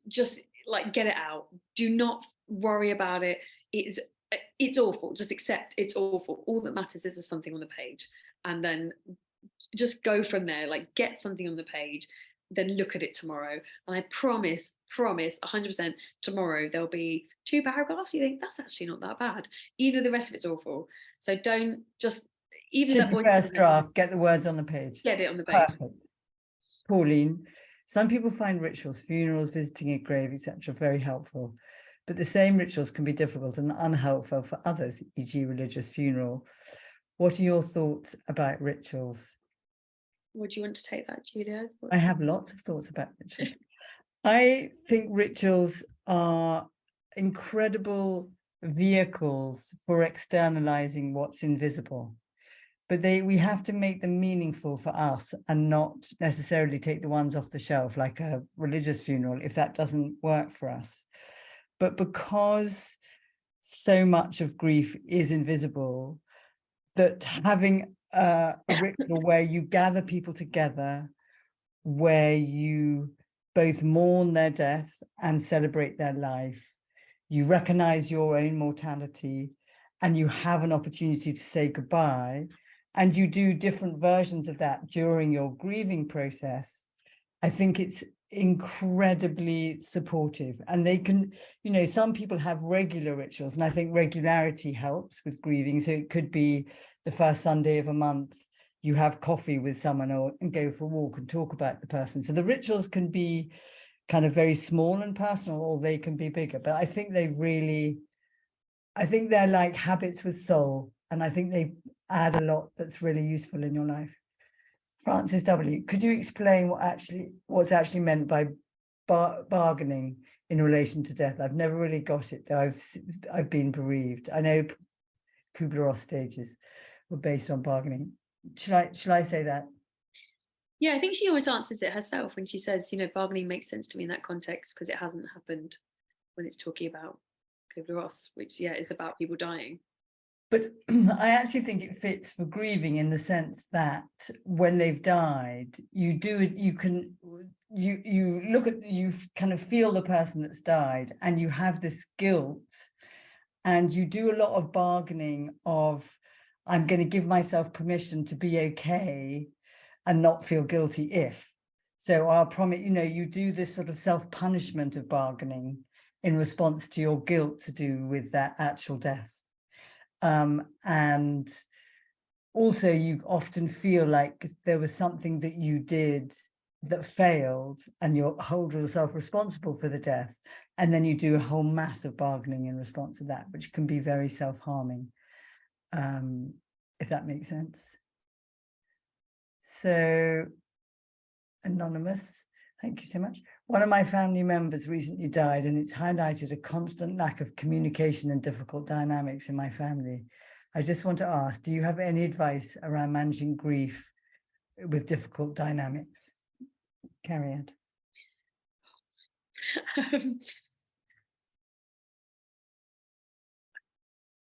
Speaker 2: Just like get it out. Do not worry about it. It's awful. Just accept it's awful. All that matters is there's something on the page, and then just go from there. Like get something on the page, then look at it tomorrow. And I promise 100% tomorrow there'll be 2 paragraphs you think that's actually not that bad, even though the rest of it's awful. So don't just, even that voice,
Speaker 1: First draft, get the words on the page.
Speaker 2: get it on the page.
Speaker 1: Perfect. Pauline, some people find rituals, funerals, visiting a grave, etc., very helpful, but the same rituals can be difficult and unhelpful for others, e.g. religious funeral. What are your thoughts about rituals?
Speaker 2: Would you want to take that, Julia?
Speaker 1: I have lots of thoughts about rituals. I think rituals are incredible vehicles for externalizing what's invisible, but we have to make them meaningful for us and not necessarily take the ones off the shelf like a religious funeral if that doesn't work for us. But because so much of grief is invisible, that having a ritual where you gather people together, where you both mourn their death and celebrate their life, you recognize your own mortality, and you have an opportunity to say goodbye, and you do different versions of that during your grieving process, I think it's incredibly supportive, and they can, you know, some people have regular rituals, and I think regularity helps with grieving. So it could be the first Sunday of a month, you have coffee with someone and go for a walk and talk about the person. So the rituals can be kind of very small and personal, or they can be bigger. But I think they're like habits with soul, and I think they add a lot that's really useful in your life. Francis W., could you explain what's actually meant by bargaining in relation to death? I've never really got it, though. I've been bereaved. I know Kubler-Ross stages were based on bargaining. Shall I say that?
Speaker 2: Yeah, I think she always answers it herself when she says, you know, bargaining makes sense to me in that context because it hasn't happened when it's talking about Kubler-Ross, which, yeah, is about people dying.
Speaker 1: But I actually think it fits for grieving in the sense that when they've died, you kind of feel the person that's died, and you have this guilt, and you do a lot of bargaining of, I'm going to give myself permission to be okay and not feel guilty if. So I'll promise, you know, you do this sort of self-punishment of bargaining in response to your guilt to do with that actual death. And also you often feel like there was something that you did that failed, and you hold yourself responsible for the death. And then you do a whole mass of bargaining in response to that, which can be very self-harming, if that makes sense. So, Anonymous, thank you so much. One of my family members recently died, and it's highlighted a constant lack of communication and difficult dynamics in my family. I just want to ask, do you have any advice around managing grief with difficult dynamics? Cariad.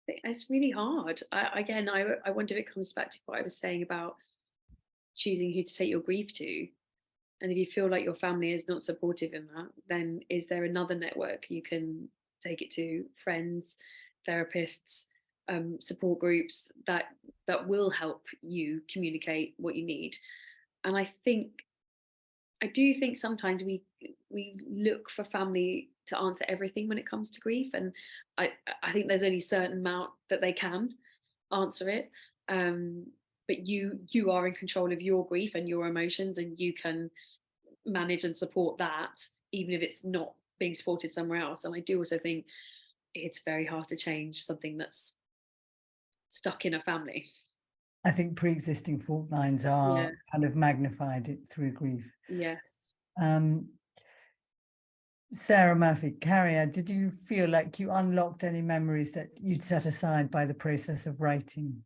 Speaker 2: It's really hard. I wonder if it comes back to what I was saying about choosing who to take your grief to. And if you feel like your family is not supportive in that, then is there another network you can take it to? Friends, therapists, support groups that will help you communicate what you need. And I do think sometimes we look for family to answer everything when it comes to grief, and I think there's only a certain amount that they can answer it. But you are in control of your grief and your emotions, and you can manage and support that, even if it's not being supported somewhere else. And I do also think it's very hard to change something that's stuck in a family.
Speaker 1: I think pre-existing fault lines are kind of magnified it through grief.
Speaker 2: Yes.
Speaker 1: Sarah Murphy, Cariad, did you feel like you unlocked any memories that you'd set aside by the process of writing?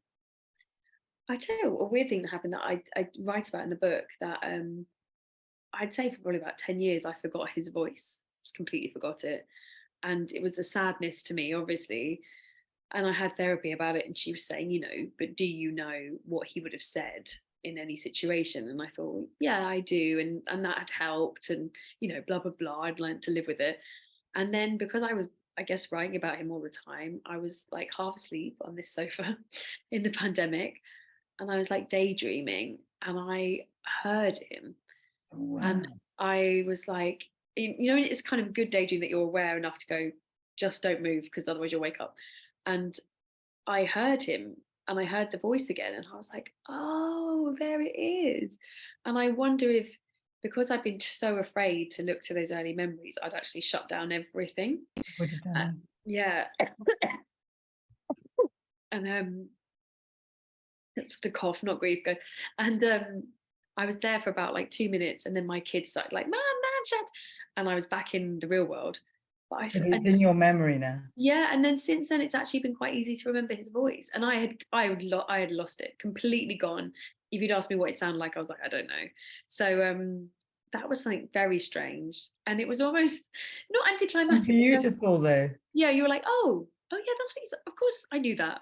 Speaker 2: I tell you, a weird thing that happened that I write about in the book, that I'd say for probably about 10 years, I forgot his voice, just completely forgot it. And it was a sadness to me, obviously. And I had therapy about it, and she was saying, you know, but do you know what he would have said in any situation? And I thought, yeah, I do. And that had helped, and, you know, blah, blah, blah. I'd learned to live with it. And then because I was, I guess, writing about him all the time, I was like half asleep on this sofa in the pandemic. And I was like daydreaming, and I heard him.
Speaker 1: Wow.
Speaker 2: And I was like, you know, it's kind of good daydream that you're aware enough to go, just don't move, because otherwise you'll wake up. And I heard him, and I heard the voice again, and I was like, oh, there it is. And I wonder if, because I've been so afraid to look to those early memories, I'd actually shut down everything.
Speaker 1: What did that?
Speaker 2: Yeah. And it's just a cough, not grief, guys. And I was there for about like 2 minutes, and then my kids started like, "Mom, shut!" And I was back in the real world. But
Speaker 1: It's in your memory now.
Speaker 2: Yeah, and then since then, it's actually been quite easy to remember his voice. And I had lost it, completely gone. If you'd asked me what it sounded like, I was like, I don't know. So that was something very strange, and it was almost not anticlimactic.
Speaker 1: Beautiful though.
Speaker 2: Yeah, you were like, oh yeah, that's what you said. Of course, I knew that.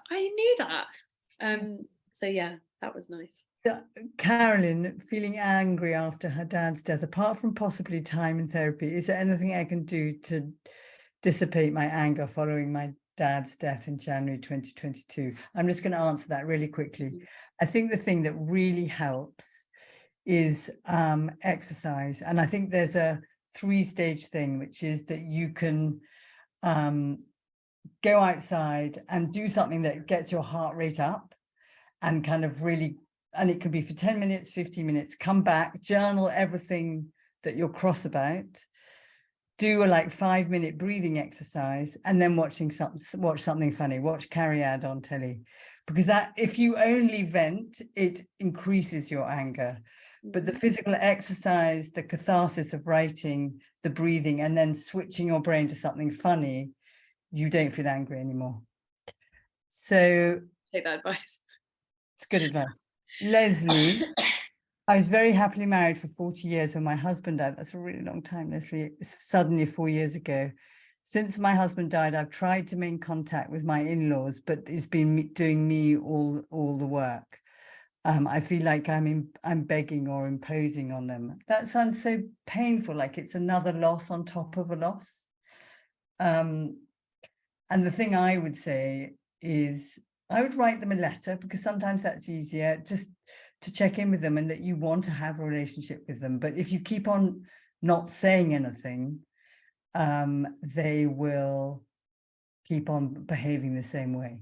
Speaker 2: So yeah, that was nice.
Speaker 1: Carolyn, feeling angry after her dad's death, apart from possibly time in therapy, is there anything I can do to dissipate my anger following my dad's death in January 2022? I'm just going to answer that really quickly. I think the thing that really helps is exercise. And I think there's a 3-stage thing, which is that you can go outside and do something that gets your heart rate up and kind of really, and it can be for 10 minutes, 15 minutes, come back, journal everything that you're cross about, do a like 5-minute breathing exercise, and then watch something funny, watch Cariad on telly, because that, if you only vent, it increases your anger. But the physical exercise, the catharsis of writing, the breathing, and then switching your brain to something funny, you don't feel angry anymore. So
Speaker 2: Take that advice.
Speaker 1: It's good advice. Leslie, I was very happily married for 40 years when my husband died. That's a really long time, Leslie. It's suddenly 4 years ago. Since my husband died, I've tried to maintain contact with my in-laws, but it's been doing me all the work. I feel like I'm begging or imposing on them. That sounds so painful, like it's another loss on top of a loss. And the thing I would say is I would write them a letter, because sometimes that's easier, just to check in with them and that you want to have a relationship with them. But if you keep on not saying anything, they will keep on behaving the same way.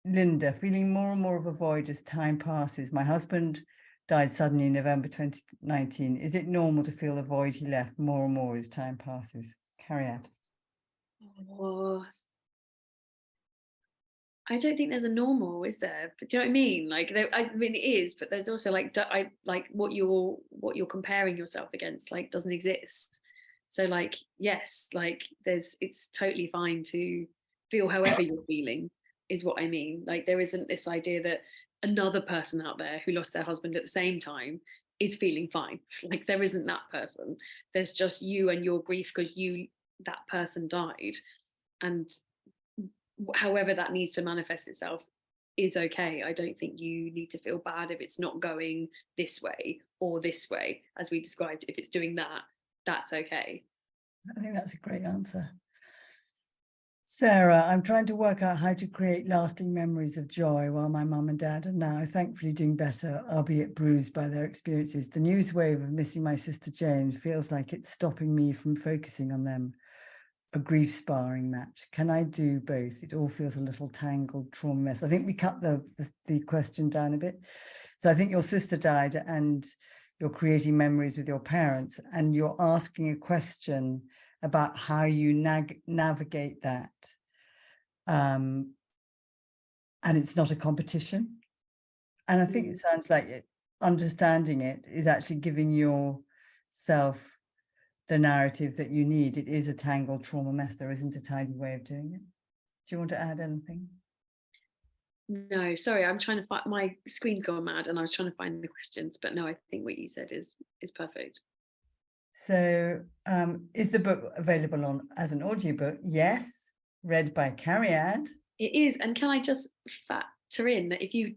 Speaker 1: Linda, feeling more and more of a void as time passes. My husband died suddenly in November 2019. Is it normal to feel the void he left more and more as time passes? Cariad.
Speaker 2: Oh, I don't think there's a normal, is there? But do you know what I mean? Like, I mean, it is, but there's also like, what you're comparing yourself against, like, doesn't exist. So like, yes, like it's totally fine to feel however you're feeling, is what I mean. Like, there isn't this idea that another person out there who lost their husband at the same time is feeling fine. Like, there isn't that person. There's just you and your grief because that person died. And however that needs to manifest itself is okay. I don't think you need to feel bad if it's not going this way or this way, as we described. If it's doing that, that's okay.
Speaker 1: I think that's a great answer. Sarah, I'm trying to work out how to create lasting memories of joy while my mum and dad are now thankfully doing better, albeit bruised by their experiences. The news wave of missing my sister Jane feels like it's stopping me from focusing on them. A grief sparring match. Can I do both? It all feels a little tangled trauma mess. I think we cut the question down a bit. So I think your sister died and you're creating memories with your parents, and you're asking a question about how you navigate that. And it's not a competition. And I think it sounds like understanding it is actually giving yourself the narrative that you need. It is a tangled trauma mess. There isn't a tidy way of doing it. Do you want to add anything?
Speaker 2: No, sorry, I'm trying to find, my screen's gone mad and I was trying to find the questions, but no, I think what you said is perfect.
Speaker 1: So is the book available as an audiobook? Yes. Read by Cariad.
Speaker 2: It is. And can I just factor in that if you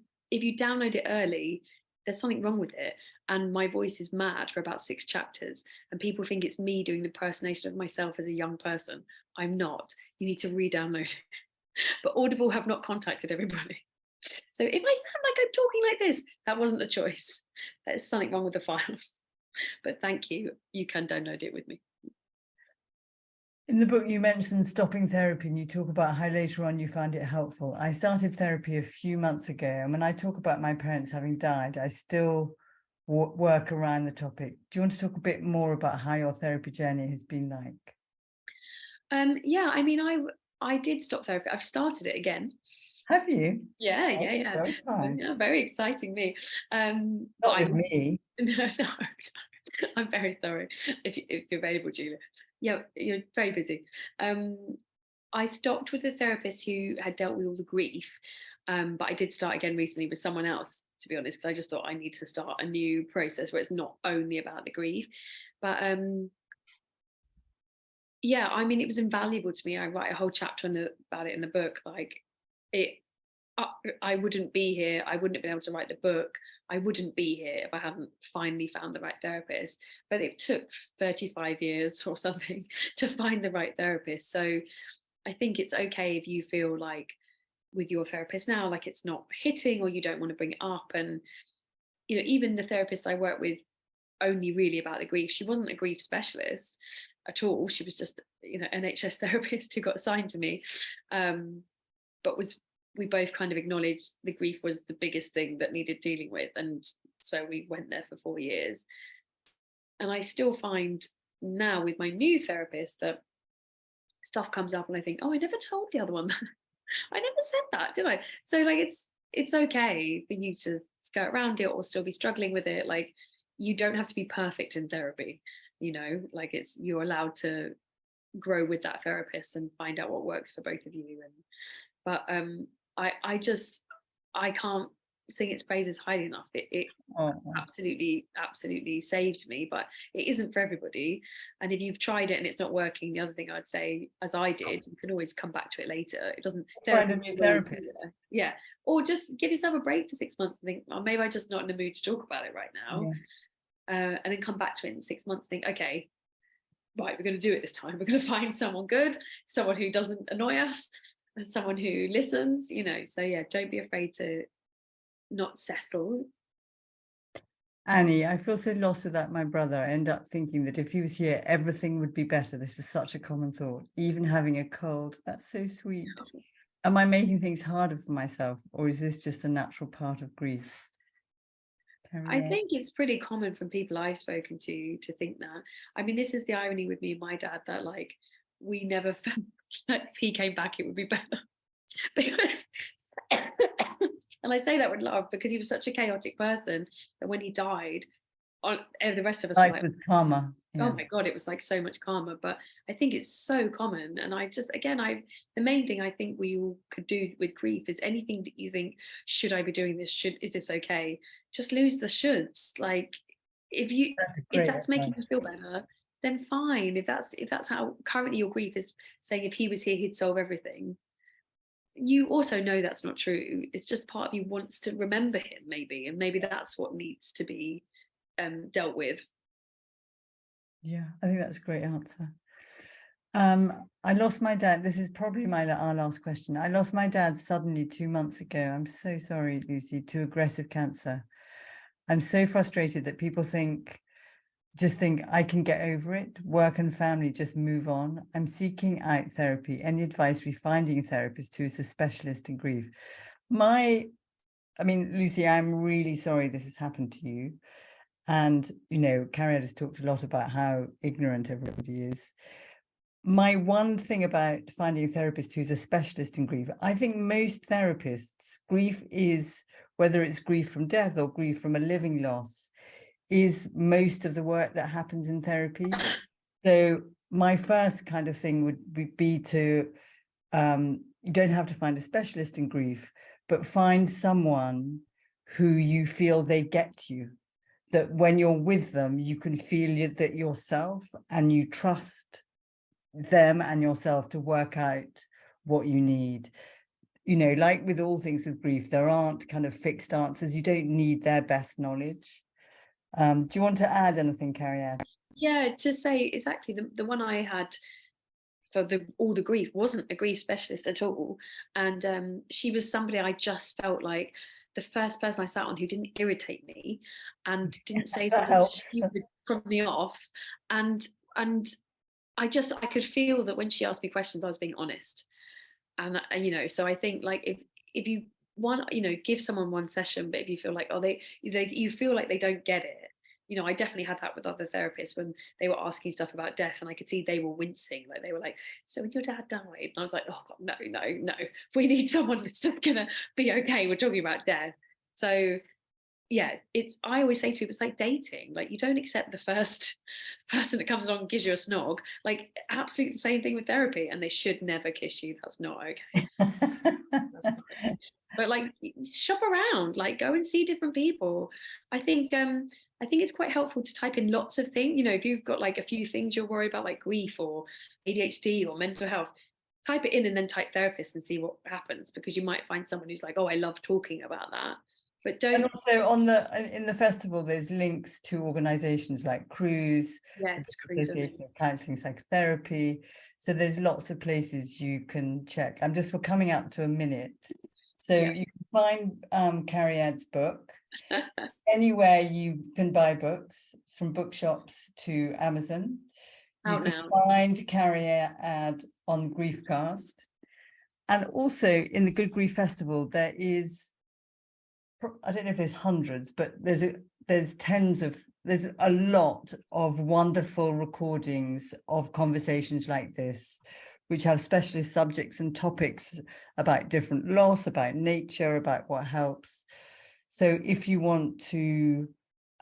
Speaker 2: download it early, there's something wrong with it. And my voice is mad for about 6 chapters. And people think it's me doing the impersonation of myself as a young person. I'm not. You need to re-download it. But Audible have not contacted everybody. So if I sound like I'm talking like this, that wasn't a choice. There's something wrong with the files. But thank you. You can download it with me.
Speaker 1: In the book, you mentioned stopping therapy, and you talk about how later on you found it helpful. I started therapy a few months ago, and when I talk about my parents having died, I still work around the topic. Do you want to talk a bit more about how your therapy journey has been like?
Speaker 2: Yeah, I mean, I did stop therapy. I've started it again.
Speaker 1: Have you?
Speaker 2: Yeah.
Speaker 1: Very kind.
Speaker 2: Yeah, very exciting me.
Speaker 1: Not with me.
Speaker 2: No, I'm very sorry if you're available, Julia. Yeah, you're very busy. I stopped with a therapist who had dealt with all the grief, but I did start again recently with someone else, to be honest, because I just thought I need to start a new process where it's not only about the grief. But yeah, I mean, it was invaluable to me. I write a whole chapter about it in the book. Like, I wouldn't be here. I wouldn't have been able to write the book. I wouldn't be here if I hadn't finally found the right therapist. But it took 35 years or something to find the right therapist. So I think it's okay if you feel like with your therapist now, like it's not hitting, or you don't want to bring it up. And even the therapist I work with only really about the grief. She wasn't a grief specialist at all. She was just NHS therapist who got assigned to me, but we both kind of acknowledged the grief was the biggest thing that needed dealing with, and so we went there for 4 years. And I still find now with my new therapist that stuff comes up and I think, oh, I never told the other one that. I never said that, did I? So like it's okay for you to skirt around it or still be struggling with it. Like, you don't have to be perfect in therapy, like you're allowed to grow with that therapist and find out what works for both of you. But I can't sing its praises highly enough. It absolutely saved me, but it isn't for everybody. And if you've tried it and it's not working, the other thing I'd say, as I did, you can always come back to it later. It doesn't
Speaker 1: find a new therapist.
Speaker 2: Yeah, or just give yourself a break for 6 months and think, oh, maybe I'm just not in the mood to talk about it right now. And then come back to it in 6 months, think, okay, right, we're going to do it this time. We're going to find someone good, someone who doesn't annoy us, and someone who listens, so yeah, don't be afraid to not settle.
Speaker 1: Annie, I feel so lost without my brother. I end up thinking that if he was here, everything would be better. This is such a common thought, even having a cold. That's so sweet. Am I making things harder for myself, or is this just a natural part of grief?
Speaker 2: I think it's pretty common from people I've spoken to think that. I mean, this is the irony with me and my dad, that like we never felt like if he came back it would be better. Because and I say that with love, because he was such a chaotic person that when he died, the rest of us were like,
Speaker 1: was calmer.
Speaker 2: Oh my God, it was like so much calmer. But I think it's so common. And the main thing I think we all could do with grief is anything that you think, should I be doing this? Is this okay? Just lose the shoulds. Like, if that's making you feel better, then fine. If that's how currently your grief is saying, if he was here, he'd solve everything. You also know that's not true. It's just part of you wants to remember him, maybe. And maybe that's what needs to be dealt with.
Speaker 1: Yeah, I think that's a great answer. I lost my dad. This is probably our last question. I lost my dad suddenly 2 months ago. I'm so sorry, Lucy, to aggressive cancer. I'm so frustrated that people just think I can get over it. Work and family, just move on. I'm seeking out therapy. Any advice finding a therapist who is a specialist in grief? Lucy, I'm really sorry this has happened to you. And, Cariad has talked a lot about how ignorant everybody is. My one thing about finding a therapist who's a specialist in grief, I think most therapists, grief is, whether it's grief from death or grief from a living loss, is most of the work that happens in therapy. So my first kind of thing would be to, you don't have to find a specialist in grief, but find someone who you feel they get you, that when you're with them, you can feel that yourself, and you trust them and yourself to work out what you need. Like with all things with grief, there aren't kind of fixed answers. You don't need their best knowledge. Do you want to add anything, Cariad?
Speaker 2: Yeah, to say exactly, the one I had for all the grief wasn't a grief specialist at all. And she was somebody I just felt like the first person I sat on who didn't irritate me and didn't say something stupid from me off. And I could feel that when she asked me questions, I was being honest. And, so I think like if you want, give someone one session, but if you feel like, you feel like they don't get it. I definitely had that with other therapists when they were asking stuff about death, and I could see they were wincing. Like they were like, so when your dad died? And I was like, oh God, no. We need someone that's just gonna be okay. We're talking about death. So yeah, I always say to people, it's like dating. Like, you don't accept the first person that comes along and gives you a snog. Like, absolutely the same thing with therapy, and they should never kiss you. That's not okay. That's not okay. But like, shop around, like go and see different people. I think it's quite helpful to type in lots of things. If you've got like a few things you're worried about, like grief or ADHD or mental health, type it in and then type therapist and see what happens, because you might find someone who's like, oh, I love talking about that. But
Speaker 1: And
Speaker 2: don't,
Speaker 1: also in the festival, there's links to organizations like CRUISE, the
Speaker 2: yes, cruise on it.
Speaker 1: Association of Counselling Psychotherapy. So there's lots of places you can check. We're coming up to a minute. So
Speaker 2: Yeah.
Speaker 1: you can find Cariad's book anywhere you can buy books, from bookshops to Amazon. You
Speaker 2: Out
Speaker 1: can
Speaker 2: now.
Speaker 1: find Cariad on Griefcast. And also in the Good Grief Festival, there is, I don't know if there's hundreds, but there's a lot of wonderful recordings of conversations like this, which have specialist subjects and topics about different loss, about nature, about what helps. So if you want to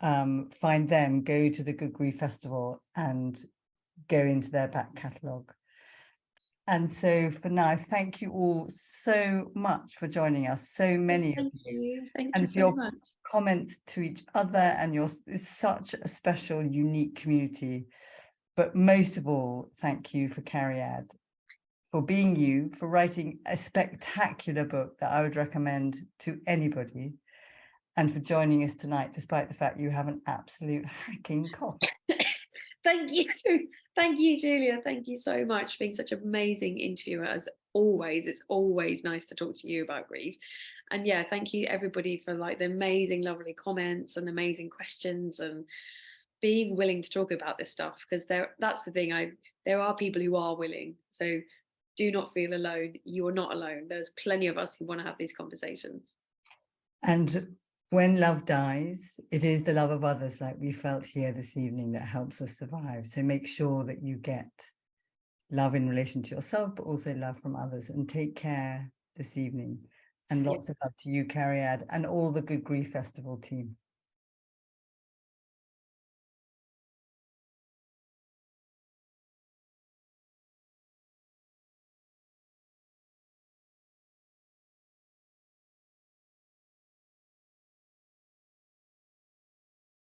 Speaker 1: find them, go to the Good Grief Festival and go into their back catalogue. And so for now, thank you all so much for joining us, so many of you.
Speaker 2: Thank
Speaker 1: And
Speaker 2: you
Speaker 1: for
Speaker 2: so
Speaker 1: your
Speaker 2: much.
Speaker 1: comments to each other, and it's such a special, unique community. But most of all, thank you for Cariad, for being you, for writing a spectacular book that I would recommend to anybody, and for joining us tonight, despite the fact you have an absolute hacking cough.
Speaker 2: Thank you. Thank you, Julia. Thank you so much for being such an amazing interviewer, as always. It's always nice to talk to you about grief. And yeah, thank you everybody for like the amazing, lovely comments and amazing questions, and being willing to talk about this stuff, because that's the thing. There are people who are willing. So do not feel alone. You are not alone. There's plenty of us who want to have these conversations.
Speaker 1: And when love dies, it is the love of others, like we felt here this evening, that helps us survive. So make sure that you get love in relation to yourself, but also love from others, and take care this evening. And lots of love to you, Cariad, and all the Good Grief Festival team.